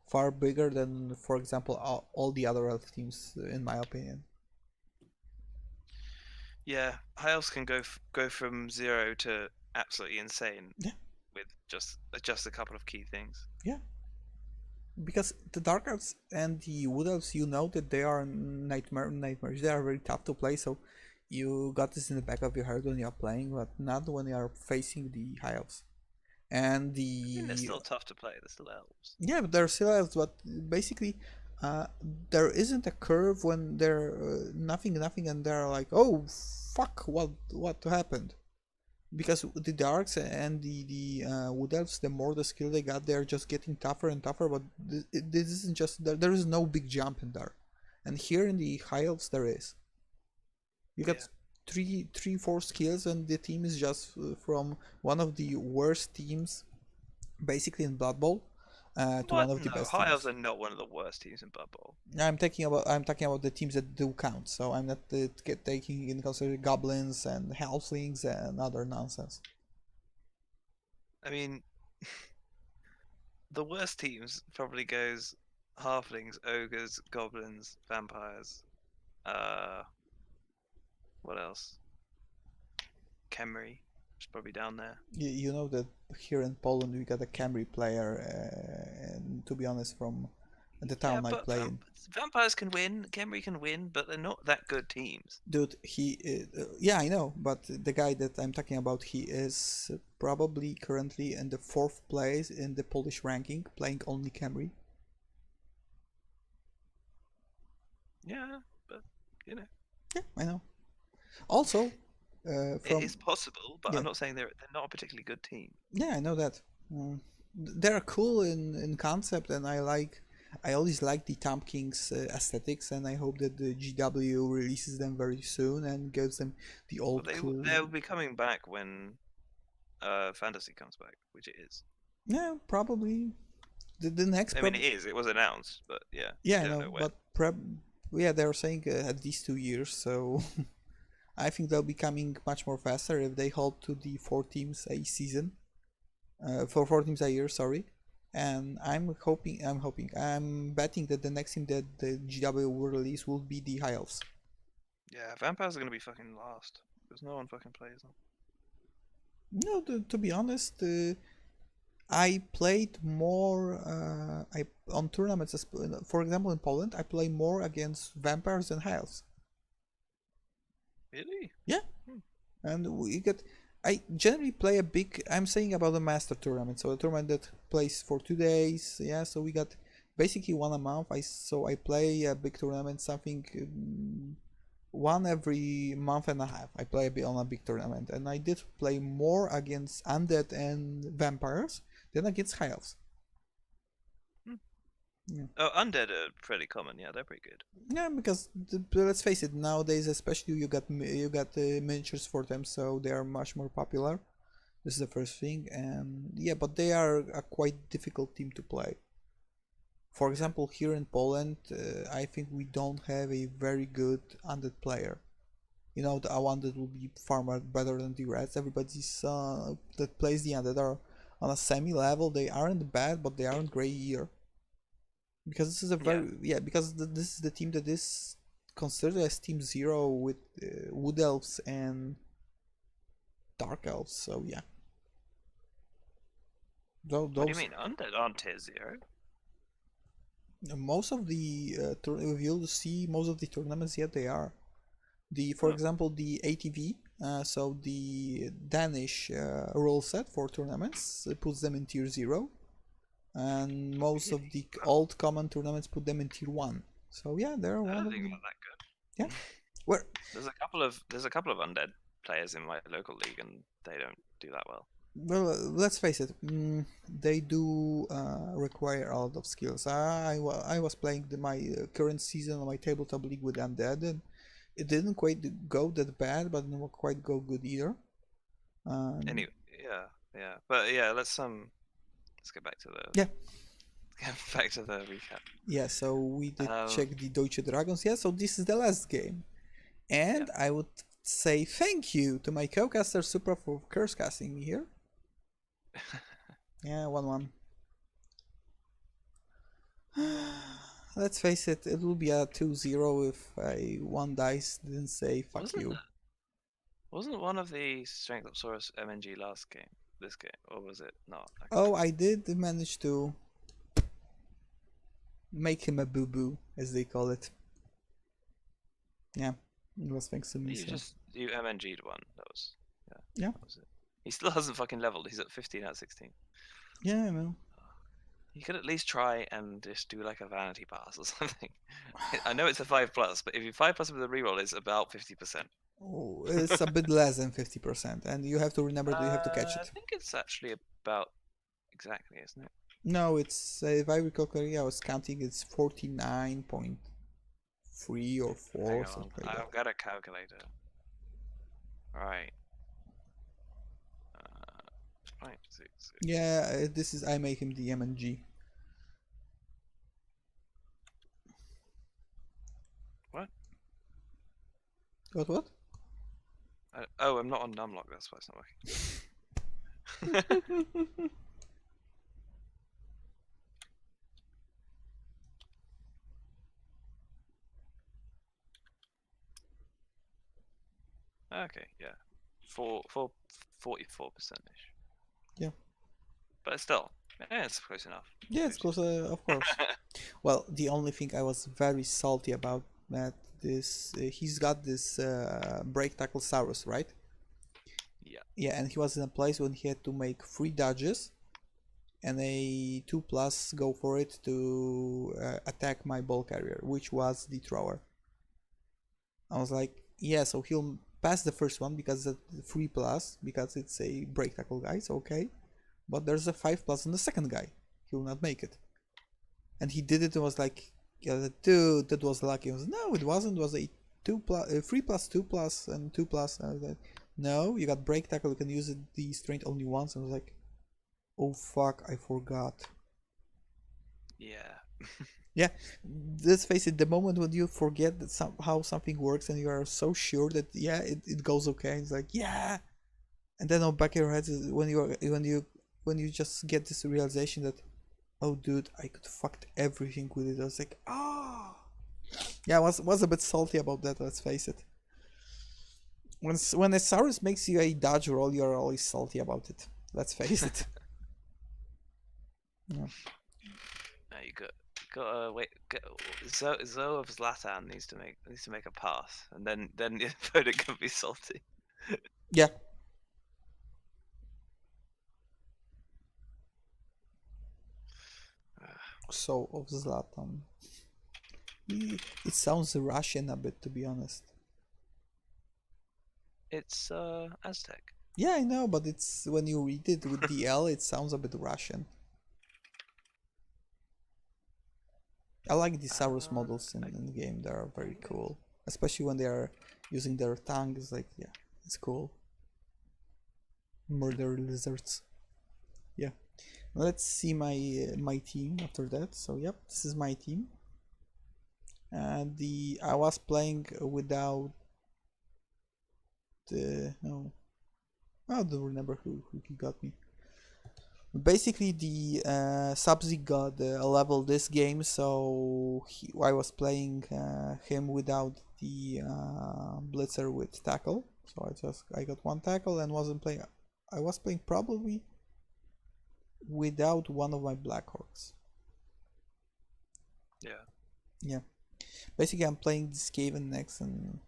far bigger than, for example, all the other elf teams, in my opinion. Yeah, high elves can go from 0 to absolutely insane. Yeah. With just a couple of key things. Yeah. Because the Dark Elves and the Wood Elves, you know that they are nightmares. They are very tough to play, so you got this in the back of your head when you are playing, but not when you are facing the High Elves. And I mean, they're the still tough to play. They're still elves. yeah, but they're still Elves, but basically, there isn't a curve when they're nothing, and they're like, oh fuck, what happened? Because the darks and the wood elves, the more the skill they got, they're just getting tougher and tougher. But this isn't just there is no big jump in there, and here in the high elves there is. You got three, four skills, and the team is just from one of the worst teams, basically in Blood Bowl, to one of the No, best high elves teams. are not one of the worst teams in Blood Bowl. I'm talking about the teams that do count. So I'm not taking in consideration goblins and halflings and other nonsense. I mean, the worst teams probably goes halflings, ogres, goblins, vampires. What else? Khemri is probably down there. You know that here in Poland we got a Camry player, and to be honest, from the Yeah, town I but play in, vampires can win. Khemri can win, but they're not that good teams. dude, yeah, I know, but the guy that I'm talking about, he is probably currently in the fourth place in the Polish ranking, playing only Camry. Yeah, but you know, Yeah, I know. Also, it from is possible. But yeah, I'm not saying they're not a particularly good team. yeah, I know that. They're cool in concept, and I always like the Tom King's aesthetics, and I hope that the GW releases them very soon and gives them the Well, old cool. they'll be coming back when fantasy comes back, which it is. Yeah, probably the next I mean, it is. It was announced, but yeah, we yeah, I don't know, know when. but yeah, they're saying at least 2 years, so I think they'll be coming much more faster if they hold to the four teams a season, for four teams a year. Sorry, and I'm betting that the next team that the GW will release will be the High Elves. Yeah, vampires are gonna be fucking last because no one fucking plays them. No, to be honest, I played more. I on tournaments, for example, in Poland, I play more against vampires than High Elves. Really? Yeah, and we get. I generally play a big. I'm saying about the master tournament, so a tournament that plays for 2 days. Yeah, so we got basically one a month. I play a big tournament, something one every month and a half. I play a bit on a big tournament, and I did play more against undead and vampires than against high elves. Hmm. Yeah. Oh, undead are pretty common. Yeah, they're pretty good. Yeah, because let's face it, nowadays especially you got miniatures for them, so they are much more popular. This is the first thing, and yeah, but they are a quite difficult team to play. For example, here in Poland, I think we don't have a very good undead player. You know, the undead will be far more better than the rest. Everybody's that plays the undead are on a semi level. They aren't bad, but they aren't great either. Because this is a very because this is the team that is considered as Team Zero with Wood Elves and Dark Elves. So yeah, What do you those mean undead aren't tier 0? most of the if you'll see most of the tournaments, yeah, they are. For example, the ATV, so the Danish rule set for tournaments, puts them in tier 0, and most of the old common tournaments put them in tier 1. So yeah, they're one of the... not that good. Yeah. Where? There's a couple of undead players in my local league, and they don't do that well. Well, let's face it, they do require a lot of skills. I was playing my current season on my tabletop league with undead, and it didn't quite go that bad, but didn't quite go good either. Anyway, yeah, but yeah, let's get back to the back to the recap. Yeah, so we did check the Deutsche Dragons. Yeah, so this is the last game, and I would say thank you to my co-caster Supra for curse casting me here. Yeah, 1-1. Let's face it, it will be a 2-0 if one dice didn't say fuck you. Wasn't one of the Strengthopsaurus MNG last game? This game, or was it not? Oh, I did manage to make him a boo-boo, as they call it. Yeah, it was thanks to me. You MNG'd one. That was yeah. That was it. He still hasn't fucking leveled. He's at 15 out of 16. Yeah, I know. You could at least try and just do like a vanity pass or something. I know it's a 5+, but if you 5+ with a reroll, it's about 50%. Oh, it's a bit less than 50%, and you have to remember that you have to catch it. I think it's actually about exactly, isn't it? No, it's if I recall correctly, I was counting. It's 49.3 or 4 or something like that. I've got a calculator. All right. Right. Yeah, this is I make him the MNG. What? What? Oh, I'm not on numlock. That's why it's not working. Okay, yeah, 44%ish. Yeah, but still, it's close enough. Yeah, it's close, of course. Well, the only thing I was very salty about that he's got this break tackle Saurus, right? Yeah. Yeah, and he was in a place when he had to make 3 dodges and a 2+ go for it to attack my ball carrier, which was the thrower. I was like, yeah, so he'll pass the first one because it's 3+, because it's a break tackle guy, so okay. But there's a 5+ on the second guy. He will not make it. And he did it and was like, yeah, dude, that was lucky. I was, no, it wasn't. It was a 3+, 2+, and 2+. And I was like, no, you got break tackle. You can use the strength only once. And I was like, oh fuck, I forgot. Yeah. Yeah, let's face it, the moment when you forget that how something works and you are so sure that yeah, it goes okay, it's like yeah, and then on back of your head is when you just get this realization that, oh dude, I could fucked everything with it. I was like, ah, oh. Yeah, I was a bit salty about that, let's face it. When a Saurus makes you a dodge roll, you're always salty about it, let's face it. Yeah. No, you gotta wait. Zoe of Zlatan needs to make a pass, and then the opponent can be salty. Yeah. So of Zlatan. It sounds Russian a bit, to be honest. It's Aztec. Yeah, I know, but it's when you read it with the L, it sounds a bit Russian. I like the Saurus models in the game. They are very cool, especially when they are using their tongue. It's like, yeah, it's cool. Murder lizards. Yeah. Let's see my team after that. So yep, this is my team. And I was playing without no, I don't remember who got me. Basically, the Sub-Z got a level this game, so I was playing him without the Blitzer with tackle. So I got 1 tackle and wasn't playing. I was playing probably without one of my Black Orcs. Yeah. Yeah. Basically, I'm playing this Skaven next, and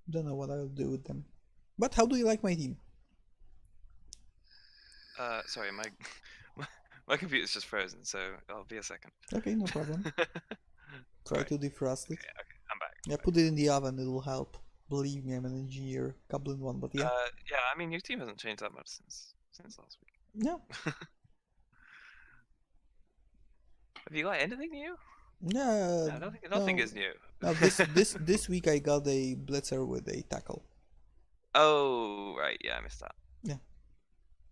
Don't know what I'll do with them. But how do you like my team? Sorry, my my computer's just frozen, so I'll be a second. Okay, no problem. Try Right. to defrost it. Okay, I'm back. Yeah, put it in the oven, it'll help. Believe me, I'm an engineer. Goblin one, but yeah. Yeah, I mean your team hasn't changed that much since last week. Yeah. Have you got anything new? Yeah. No, I don't think nothing No. is new. Now this week I got a blitzer with a tackle. Oh right, yeah, I missed that. Yeah.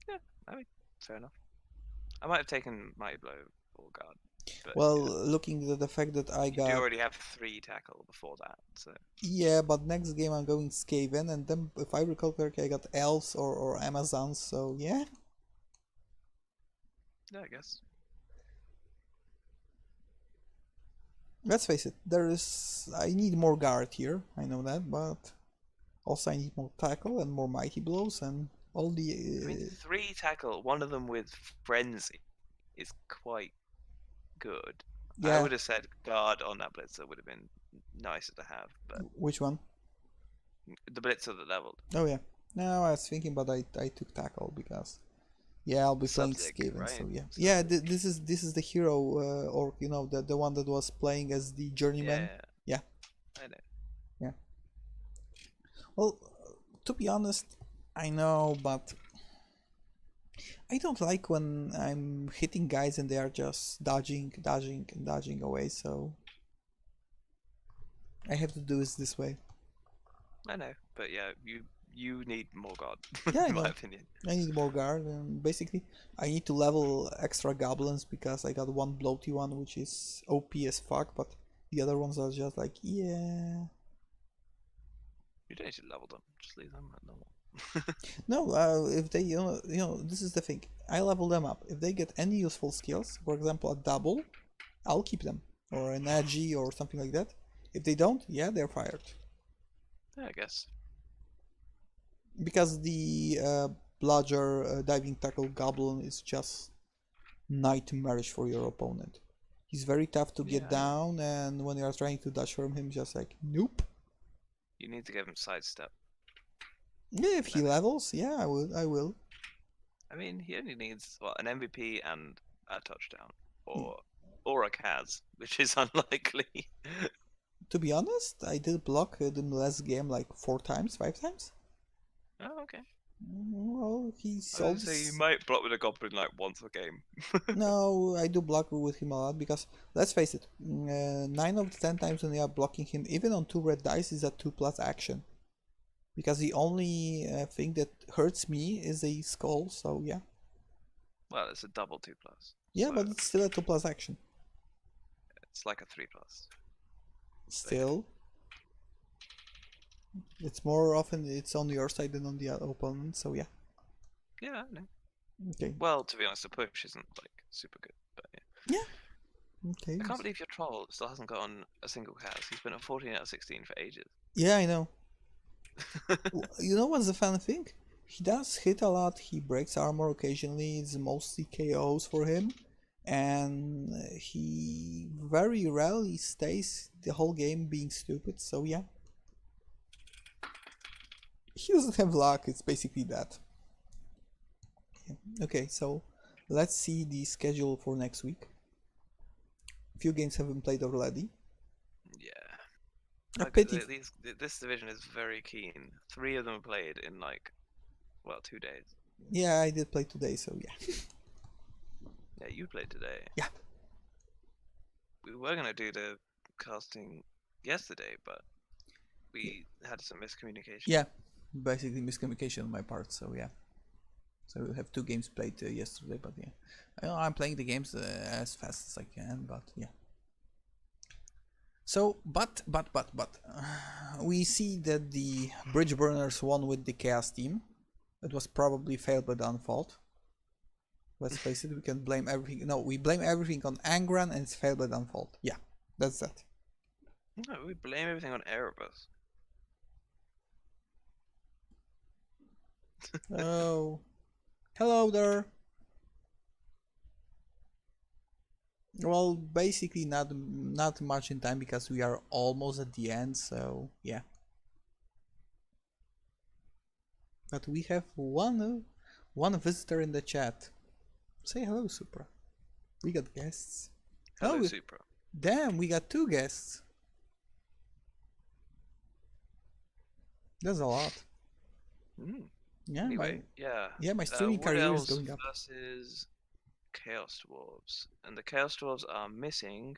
Yeah, I mean, fair enough. I might have taken Mighty Blow or Guard, but Well, yeah. looking at the fact that I You do got already have 3 tackle before that, so yeah, but next game I'm going Skaven, and then if I recall correctly, I got elves or Amazons. So yeah. yeah, I guess. Let's face it, I need more guard here, I know that, but also I need more tackle and more mighty blows and all the... I mean, 3 tackle, one of them with Frenzy, is quite good. I yeah, would have said Guard on that Blitzer would have been nicer to have, but which one? the Blitzer that leveled. Oh yeah. No, I was thinking, but I took tackle because yeah, I'll be playing Subzig, Skaven, so right? yeah. Yeah, Subzig. this is the hero or you know the one that was playing as the journeyman. Yeah, Yeah. I know. Yeah. Well, to be honest, I know, but I don't like when I'm hitting guys and they are just dodging away, so I have to do this way. I know, but yeah, you need more Guard, Yeah, I in my know. opinion. I need more guard, and basically I need to level extra goblins because I got one bloaty one which is OP as fuck, but the other ones are just like, yeah. You don't need to level them, just leave them at normal. No, if they, this is the thing. I level them up. If they get any useful skills, for example, a double, I'll keep them, or an agi or something like that. If they don't, yeah, they're fired. Yeah, I guess. Because the bludger diving tackle goblin is just nightmarish for your opponent. He's very tough to Yeah, get I know. down, and when you are trying to dash from him, just like nope. You need to give him sidestep. Yeah, if he Then levels, yeah, I will. I will. I mean, he only needs what, an MVP and a touchdown, Mm. or a Kaz, which is unlikely. To be honest, I did block in the last game like 4 times, 5 times. Oh, okay. Well, he's I was gonna say you always might block with a goblin like once a game. no. I do block with him a lot because let's face it, 9 of the 10 times when you are blocking him, even on 2 red dice, is a 2+ action. Because the only thing that hurts me is a skull. So yeah, Well, it's a double 2+, yeah, so but it's still a 2+ action. it's like a 3+. Still, it's more often it's on your side than on the opponent. So yeah, Yeah, I know. okay, Well, to be honest, the push isn't like super good, but yeah. yeah, okay. I can't believe your troll still hasn't gotten a single Kaz. He's been at 14 out of 16 for ages. Yeah, I know. You know what's the fun thing? He does hit a lot. He breaks armor occasionally. It's mostly KOs for him, and he very rarely stays the whole game being stupid. So yeah, he doesn't have luck. It's basically that. Yeah. Okay, so let's see the schedule for next week. A few games have been played already. Yeah. A Like, pity. this division is very keen. 3 of them played in like, well, 2 days. Yeah, I did play today, so yeah. Yeah, you played today. Yeah. We were gonna do the casting yesterday, but we had some miscommunication. Yeah, basically miscommunication on my part, so yeah. So we have 2 games played yesterday, but yeah. I'm playing the games as fast as I can, but yeah. So, but, we see that the Bridge Burners won with the Chaos team. It was probably failed by Downfault. Let's face it, we can blame everything. No, we blame everything on Angran and it's failed by Downfault. Yeah, that's that. No, we blame everything on Erebus. Oh, hello there. Well, basically not much in time because we are almost at the end, so yeah. But we have one visitor in the chat. Say hello, Supra. We got guests. Hello, Oh, Supra. damn, we got 2 guests. That's a lot. Yeah, Anyway, yeah. my streaming Wood career is Elves going up. versus Chaos Dwarves, and the Chaos Dwarves are missing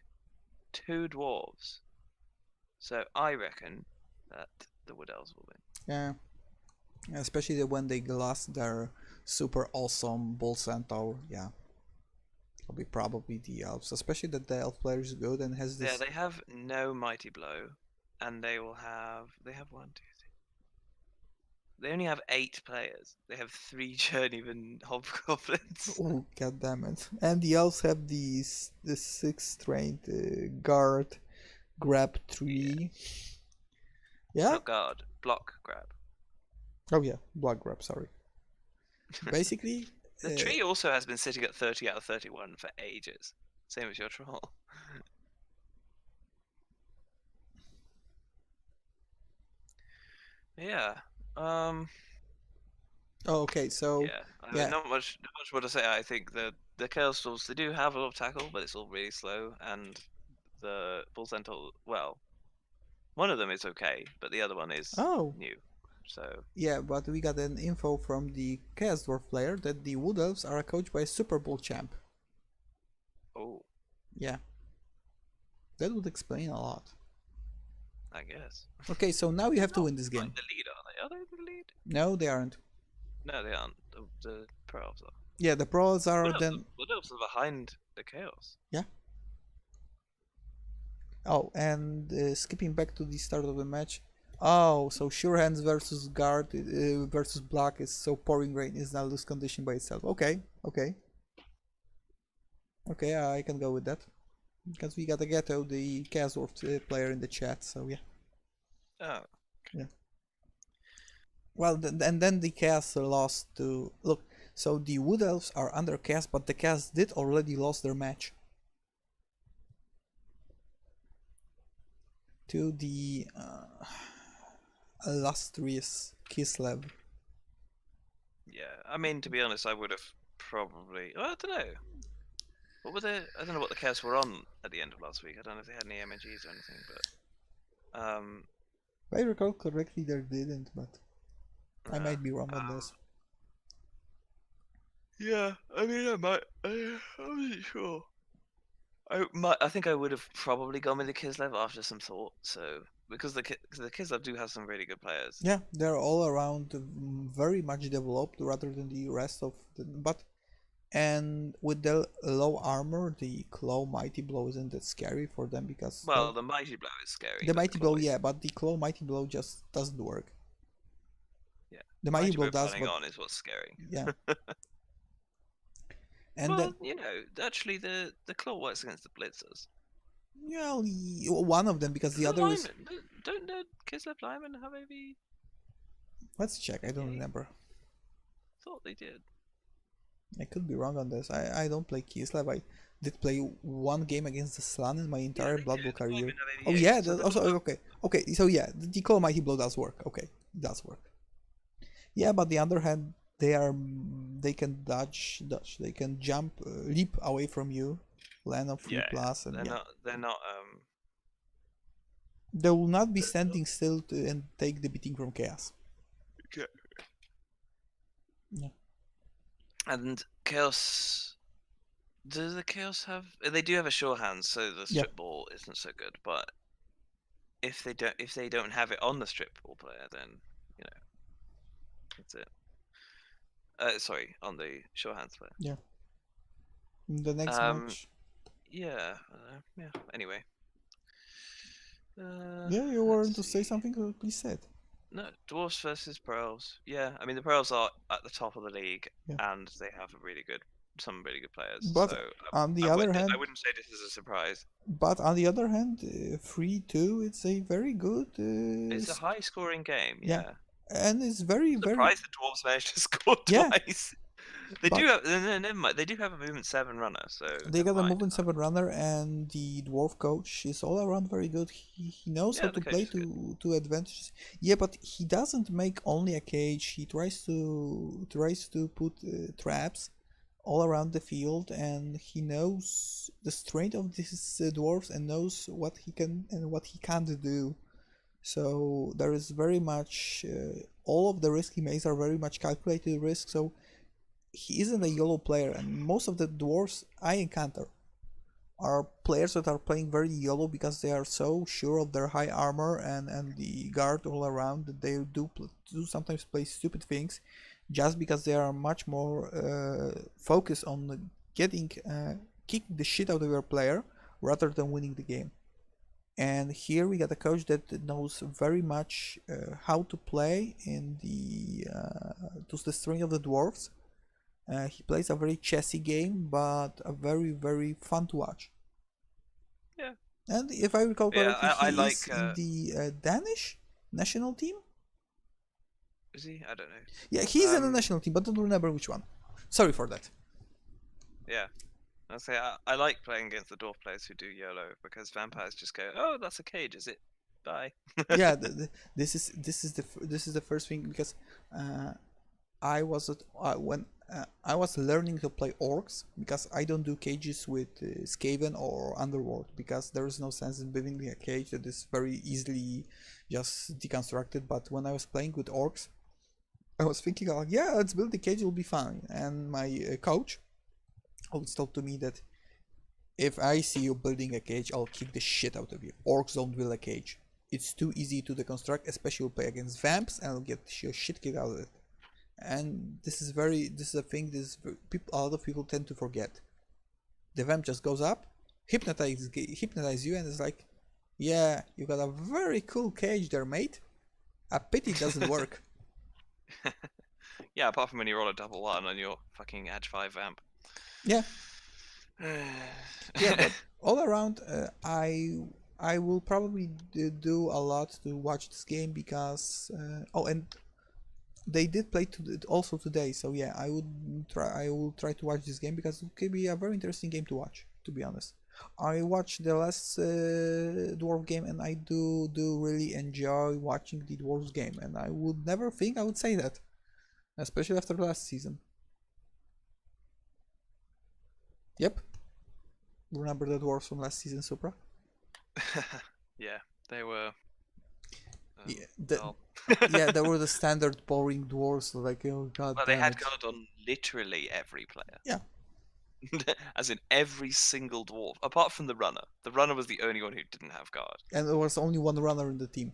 2 dwarves. So I reckon that the Wood Elves will win. Yeah, especially when they lost their super awesome Bull Centaur. Yeah, it'll be probably the Elves, especially that the Elf player is good and has this. Yeah, they have no Mighty Blow, and they have 1, 2, 3. They only have 8 players. They have 3 journeyman hobgoblins. Oh, god damn it! And the Elves have the 6 trained guard, grab 3. Yeah. Not guard, block grab. Oh yeah, block grab. Sorry. Basically, the tree also has been sitting at 30 out of 31 for ages. Same as your troll. Yeah. Oh, okay. So yeah. I mean, not much more to say. I think the Chaos Dwarves, they do have a lot of tackle, but it's all really slow. And the Bull Centaur, well, one of them is okay, but the other one is new. So yeah, but we got an info from the Chaos Dwarf player that the Wood Elves are coached by a Super Bowl champ. Oh. Yeah. That would explain a lot. I guess. Okay, so now you have to win this game. The lead, are they? Are they the lead? No, they aren't. No, they aren't. The Pro Elves are. Yeah, the Pro Elves are then. Wood Elves are behind the Chaos. Yeah. Oh, and skipping back to the start of the match. Oh, so Sure Hands versus Guard versus Block is so Pouring Rain is now lose condition by itself. Okay, okay. Okay, I can go with that. Because we got a Ghetto, the Chaos Dwarf player in the chat, so yeah. Oh. Okay. Yeah. Well, and then the Chaos lost to... Look, so the Wood Elves are under Chaos, but the Chaos did already lost their match. To the illustrious Kislev. Yeah, I mean, to be honest, I would have probably... Well, I don't know. What were they? I don't know what the Chaos were on at the end of last week. I don't know if they had any MNGs or anything, but... If I recall correctly, they didn't, but I might be wrong on this. Yeah, I mean, I might... I wasn't sure. I think I would have probably gone with the Kislev after some thought, so... Because the Kislev do have some really good players. Yeah, they're all around very much developed rather than the rest of the... But... And with the low armor, the Claw Mighty Blow isn't that scary for them because... Well, the Mighty Blow is scary. The Mighty Blow, yeah, but the Claw Mighty Blow just doesn't work. Yeah. The Mighty Blow does, but... on is what's scary. Yeah. And well, you know, actually the Claw works against the Blitzers. Yeah, one of them, because the other is... Don't the Kislev Linemen have AV? Let's check, I don't remember. Thought they did. I could be wrong on this. I don't play Kislev. I did play one game against the Slan in my entire Blood Bowl career. Oh yeah, also okay. Okay, so yeah, the Claw Mighty Blow does work. Okay, it does work. Yeah, but the other hand, they can dodge, they can jump, leap away from you, land on 3+, and they're not they will not be standing still and take the beating from Chaos. Okay. Yeah. And Chaos, does the Chaos have? They do have a sure hand, so the strip ball isn't so good. But if they don't have it on the strip ball player, then you know that's it. Sorry, on the sure hands player. Yeah. In the next match. Yeah. Yeah. Anyway. Yeah, you were to say something. Please say it. No, Dwarfs versus Pro Elves. Yeah, I mean the Pro Elves are at the top of the league, and they have some really good players. But so on the other hand, I wouldn't say this is a surprise. But on the other hand, 3-2, it's a very good. It's a high-scoring game. Yeah. And it's very surprised the Dwarves managed to score twice. They But do have. No, never mind. They do have a movement 7 runner, so they never got a mind. movement 7 runner, and the dwarf coach is all around very good. He knows how Yeah, to the coach play is good. to advantages. Yeah, but he doesn't make only a cage. He tries to put traps all around the field, and he knows the strength of these dwarves and knows what he can and what he can't do. So there is very much all of the risk he makes are very much calculated risk. So he isn't a YOLO player, and most of the dwarves I encounter are players that are playing very YOLO because they are so sure of their high armor and the guard all around that they do sometimes play stupid things just because they are much more focused on getting kicking the shit out of your player rather than winning the game. And here we got a coach that knows very much how to play in the to the string of the dwarves. He plays a very chessy game, but a very, very fun to watch. Yeah. And if I recall Yeah, correctly, I he is like. in the Danish national team. Is he? I don't know. Yeah, he's in the national team, but don't remember which one. Sorry for that. Yeah. I say I like playing against the dwarf players who do YOLO because vampires just go, oh, that's a cage, is it? Bye. Yeah, this is the first thing because I was when I was learning to play orcs because I don't do cages with Skaven or Underworld because there is no sense in building a cage that is very easily just deconstructed. But when I was playing with orcs, I was thinking, oh, yeah, let's build the cage, it'll be fine. And my coach always told to me that if I see you building a cage, I'll kick the shit out of you. Orcs don't build a cage. It's too easy to deconstruct, especially you'll play against vamps and I'll get your shit kicked out of it. And this is a thing a lot of people tend to forget. The vamp just goes up, hypnotize you, and it's like, yeah, you got a very cool cage there, mate. A pity it doesn't work. Yeah, apart from when you roll a double one on your fucking Edge 5 vamp. Yeah. Yeah, but all around, I will probably do a lot to watch this game because and they did play also today, so yeah, I will try to watch this game because it could be a very interesting game to watch, to be honest. I watched the last dwarf game and I do really enjoy watching the dwarves game, and I would never think I would say that, especially after last season. Yep. Remember the dwarves from last season, Supra? Yeah, they were. Yeah, yeah, they were the standard boring dwarves. Like, oh god, Well, they damn had it. guard on literally every player. Yeah. As in every single dwarf, apart from the runner. The runner was the only one who didn't have guard. And there was only one runner in the team.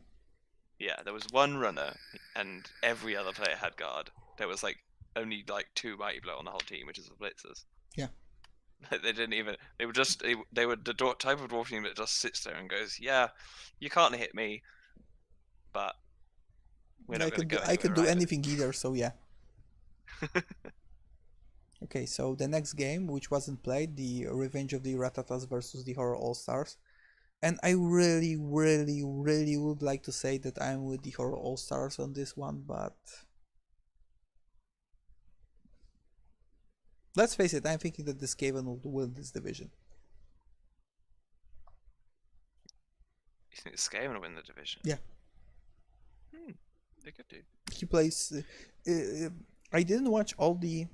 Yeah, there was one runner, and every other player had guard. There was like only like 2 mighty blow on the whole team, which is the blitzers. Yeah. They didn't even. They were just. They were the type of dwarf team that just sits there and goes, "Yeah, you can't hit me, but we're not going to go I could anywhere do either." anything either, so yeah. Okay, so the next game, which wasn't played, the Revenge of the Ratatas versus the Horror All Stars, and I really, really, really would like to say that I'm with the Horror All Stars on this one, but let's face it, I'm thinking that the Skaven will win this division. You think Skaven will win the division? Yeah. They could do. He plays. I didn't watch all the.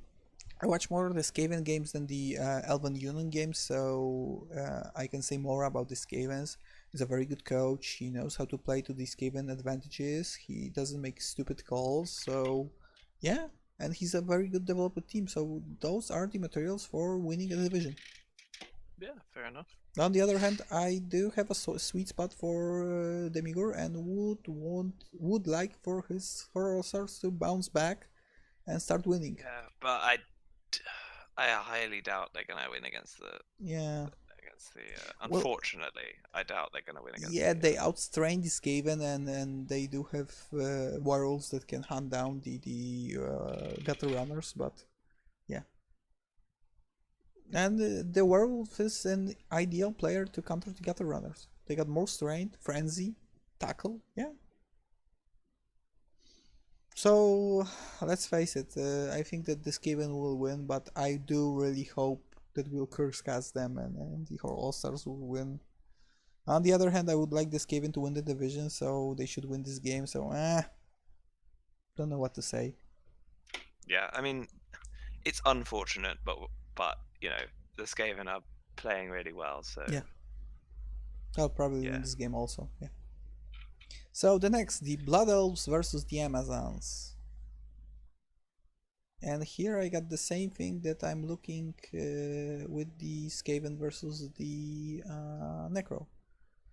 I watch more of the Skaven games than the Elven Union games, so I can say more about the Skavens. He's a very good coach. He knows how to play to the Skaven advantages. He doesn't make stupid calls, so yeah. And he's a very good developed team, so those are the materials for winning a division. Yeah, fair enough. On the other hand, I do have a sweet spot for Demigor and would like for his Horror Stars to bounce back and start winning. Yeah, but I highly doubt they're gonna win against the. Yeah. Against the. Unfortunately, I doubt they're gonna win against. Yeah, they outstrain the Skaven, and they do have werewolves that can hunt down the gutter runners, but yeah. And the werewolf is an ideal player to counter the gutter runners. They got more strength, frenzy, tackle, yeah. So let's face it, I think that this Skaven will win, but I do really hope that we'll curse cast them and the All-Stars will win. On the other hand, I would like this Skaven to win the division, so they should win this game, so don't know what to say. Yeah, I mean, it's unfortunate, but you know, the Skaven are playing really well, so Yeah. I'll probably win this game also, yeah. So the next, the Blood Elves versus the Amazons. And here I got the same thing that I'm looking with the Skaven versus the Necro.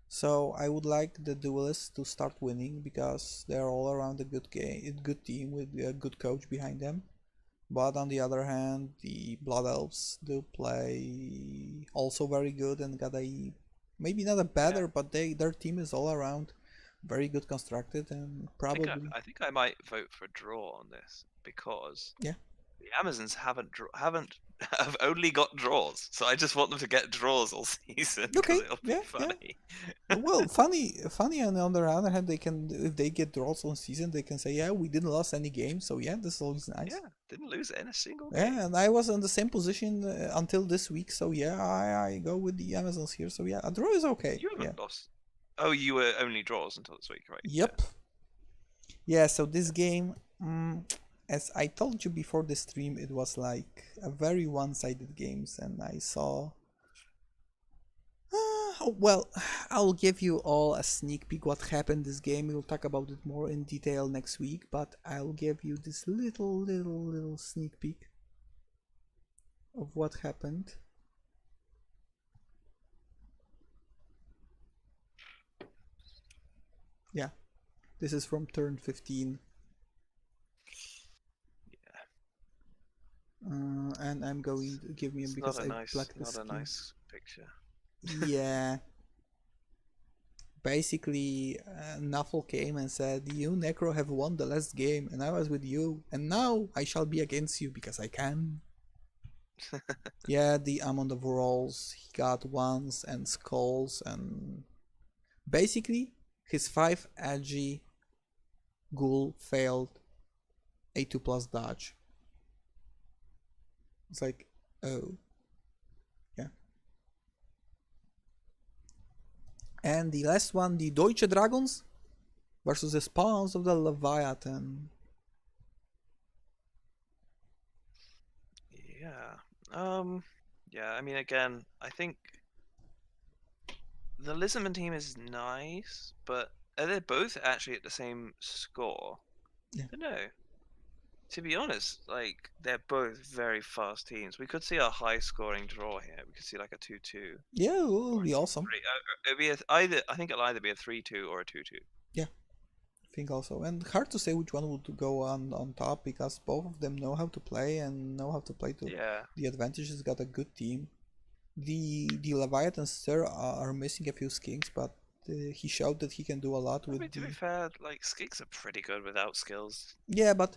So I would like the duelists to start winning because they're all around a good team with a good coach behind them. But on the other hand, the Blood Elves do play also very good and got a maybe not a better, but their team is all around very good constructed and probably. I think I might vote for a draw on this because the Amazons have only got draws, so I just want them to get draws all season because it'll be funny. Yeah. Well, funny, and on the other hand, they can if they get draws on season, they can say, yeah, we didn't lose any games, so yeah, this is always nice. Yeah, didn't lose in a single game. Yeah, and I was in the same position until this week, so yeah, I go with the Amazons here, so yeah, a draw is okay. You haven't lost. Oh, you were only draws until this week, right? Yep. Yeah, so this game, as I told you before the stream, it was like a very one-sided games, and I saw. Well, I'll give you all a sneak peek what happened this game. We'll talk about it more in detail next week, but I'll give you this little sneak peek of what happened. Yeah, this is from turn 15. And I'm going to give me it's because I blacked the skin. Not a nice picture. Yeah. Basically, Nuffle came and said, you, Necro, have won the last game, and I was with you, and now I shall be against you because I can. Yeah, the Amount of rolls, he got ones and skulls, and basically, his 5 Agi Ghoul failed a 2+ dodge. It's like, oh. Yeah. And the last one, the Deutsche Dragons versus the Spawns of the Leviathan. Yeah. Yeah, I mean, again, I think the Lizardman team is nice, but are they both actually at the same score? Yeah. I don't know. To be honest, like, they're both very fast teams. We could see a high-scoring draw here. We could see like a 2-2. Yeah, it will be awesome. It'll be I think it'll either be a 3-2 or a 2-2. Yeah, I think also. And hard to say which one would go on top because both of them know how to play and know how to play to the advantages. Got a good team. The Leviathan Sir are missing a few skinks, but he showed that he can do a lot with. To be fair, like, skinks are pretty good without skills. Yeah, but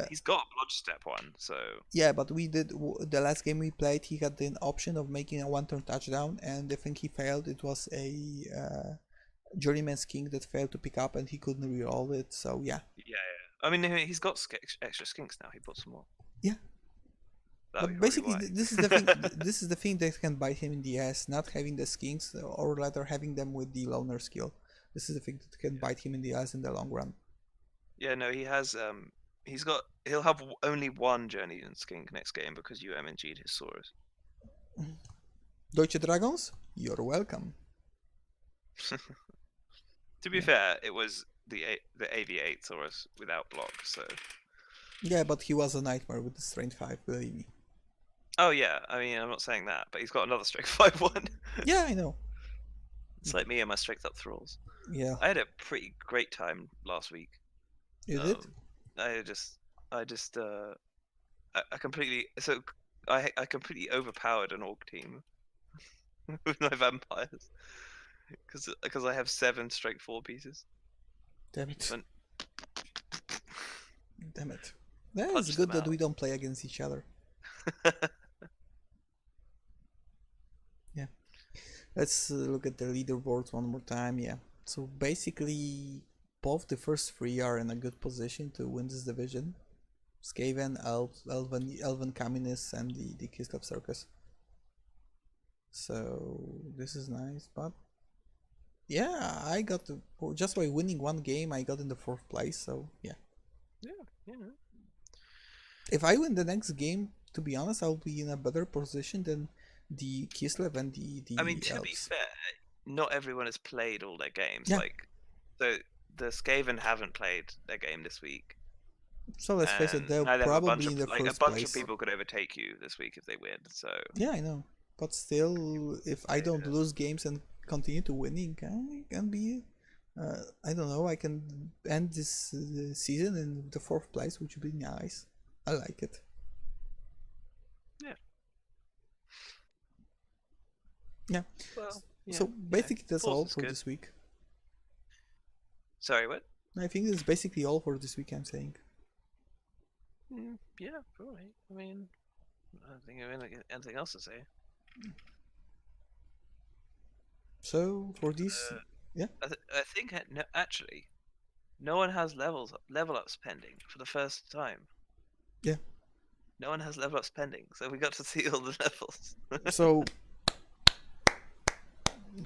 he's got a Blodge Step one, so. Yeah, but we did the last game we played. He had the option of making a 1-turn touchdown, and I think he failed. It was a Journeyman's King that failed to pick up, and he couldn't reroll it. So yeah. Yeah. I mean, he's got extra skinks now. He put some more. Yeah. But basically, this is the thing. This is the thing that can bite him in the ass. Not having the skinks, or rather having them with the loner skill. This is the thing that can bite him in the ass in the long run. Yeah, no, he has. He'll have only one Journey and Skink next game because you MNG'd his Saurus. Deutsche Dragons, you're welcome. To be fair, it was the AV8 Saurus without block, so. Yeah, but he was a nightmare with the Strength 5, believe me. Oh yeah, I mean, I'm not saying that, but he's got another Strength 5 one. Yeah, I know. It's like me and my Strength Up Thralls. Yeah. I had a pretty great time last week. You did? I completely completely overpowered an orc team with my vampires because I have 7 Strength 4 pieces. Damn it! Damn it! That is good that we don't play against each other. Yeah. Let's look at the leaderboards one more time. Yeah. So basically, both the first 3 are in a good position to win this division. Skaven, Elven Caminus, and the Kislev Circus. So this is nice, but yeah, I got just by winning one game, I got in the 4th place. So yeah. Yeah. If I win the next game, to be honest, I'll be in a better position than the Kislev and the I mean, to Elves. be fair, not everyone has played all their games. Yeah. Like, so the Skaven haven't played their game this week. So let's face it, they'll Neither have probably in the like first a bunch place. of people could overtake you this week if they win. So Yeah, I know, but still, if I don't lose games and continue to winning, I can be. I don't know. I can end this season in the 4th place, which would be nice. I like it. Yeah. Yeah. Well, yeah, so basically, that's all for good. this week. Sorry, what? I think this is basically all for this week. I'm saying. Yeah, probably. I mean, I don't think I have anything else to say. So for this, yeah. I think no, actually, no one has level ups pending for the first time. Yeah. No one has level ups pending, so we got to see all the levels. So,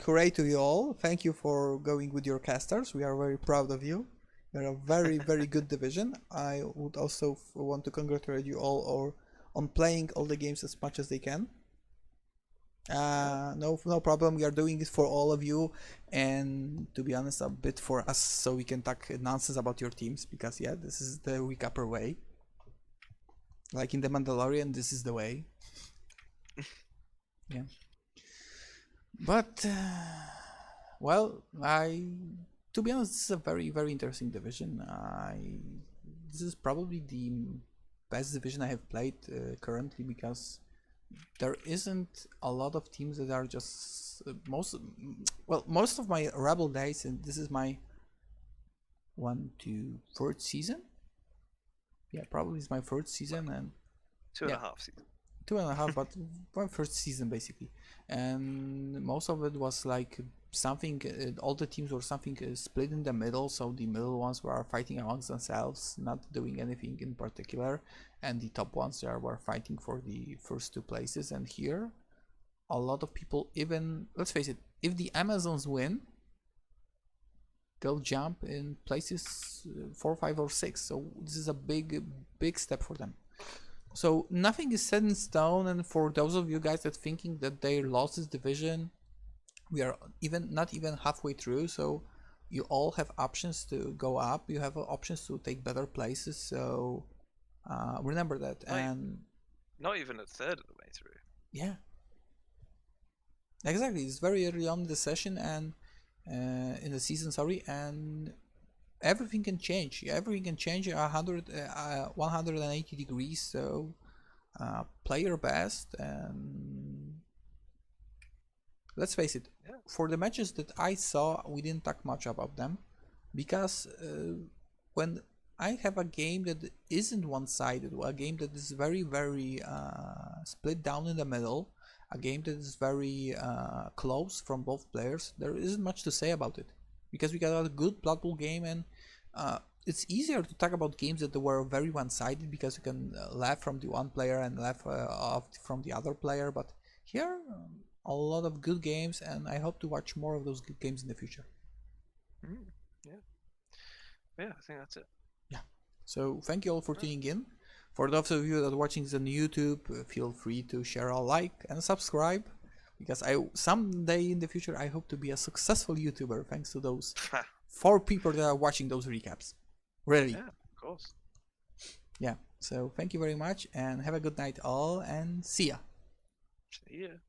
hooray to you all! Thank you for going with your casters. We are very proud of you. You're a very, very good division. I would also want to congratulate you all on playing all the games as much as they can. No problem. We are doing it for all of you, and to be honest, a bit for us, so we can talk nonsense about your teams. Because yeah, this is the recapper way. Like in the Mandalorian, this is the way. Yeah. But well, to be honest, this is a very, very interesting division. This is probably the best division I have played currently, because there isn't a lot of teams that are just most of my REBBL days, and this is my 3rd season. Yeah, probably it's my 3rd season, and 2.5 seasons. 2.5, but my 1st season basically, and most of it was like something. All the teams were something split in the middle, so the middle ones were fighting amongst themselves, not doing anything in particular, and the top ones were fighting for the first 2 places. And here, a lot of people, even let's face it, if the Amazons win, they'll jump in places 4, 5, or 6. So this is a big step for them. So nothing is set in stone, and for those of you guys that thinking that they lost this division, we are not even halfway through. So you all have options to go up. You have options to take better places. So remember that. And not even a third of the way through. Yeah, exactly. It's very early on in the session and in the season. Sorry, and everything can change. Everything can change 180 degrees. So play your best, and let's face it, for the matches that I saw, we didn't talk much about them, because when I have a game that isn't one-sided, a game that is very, very split down in the middle, a game that is very close from both players, there isn't much to say about it, because we got a good Blood Bowl game, and it's easier to talk about games that were very one-sided, because you can laugh from the one player and laugh off from the other player. But here, a lot of good games, and I hope to watch more of those good games in the future. Yeah, I think that's it. Yeah. So thank you all for tuning in. For those of you that are watching this on YouTube, feel free to share a like and subscribe, because someday in the future I hope to be a successful YouTuber thanks to those 4 people that are watching those recaps. Really. Yeah, of course. Yeah. So thank you very much, and have a good night all, and see ya. See ya.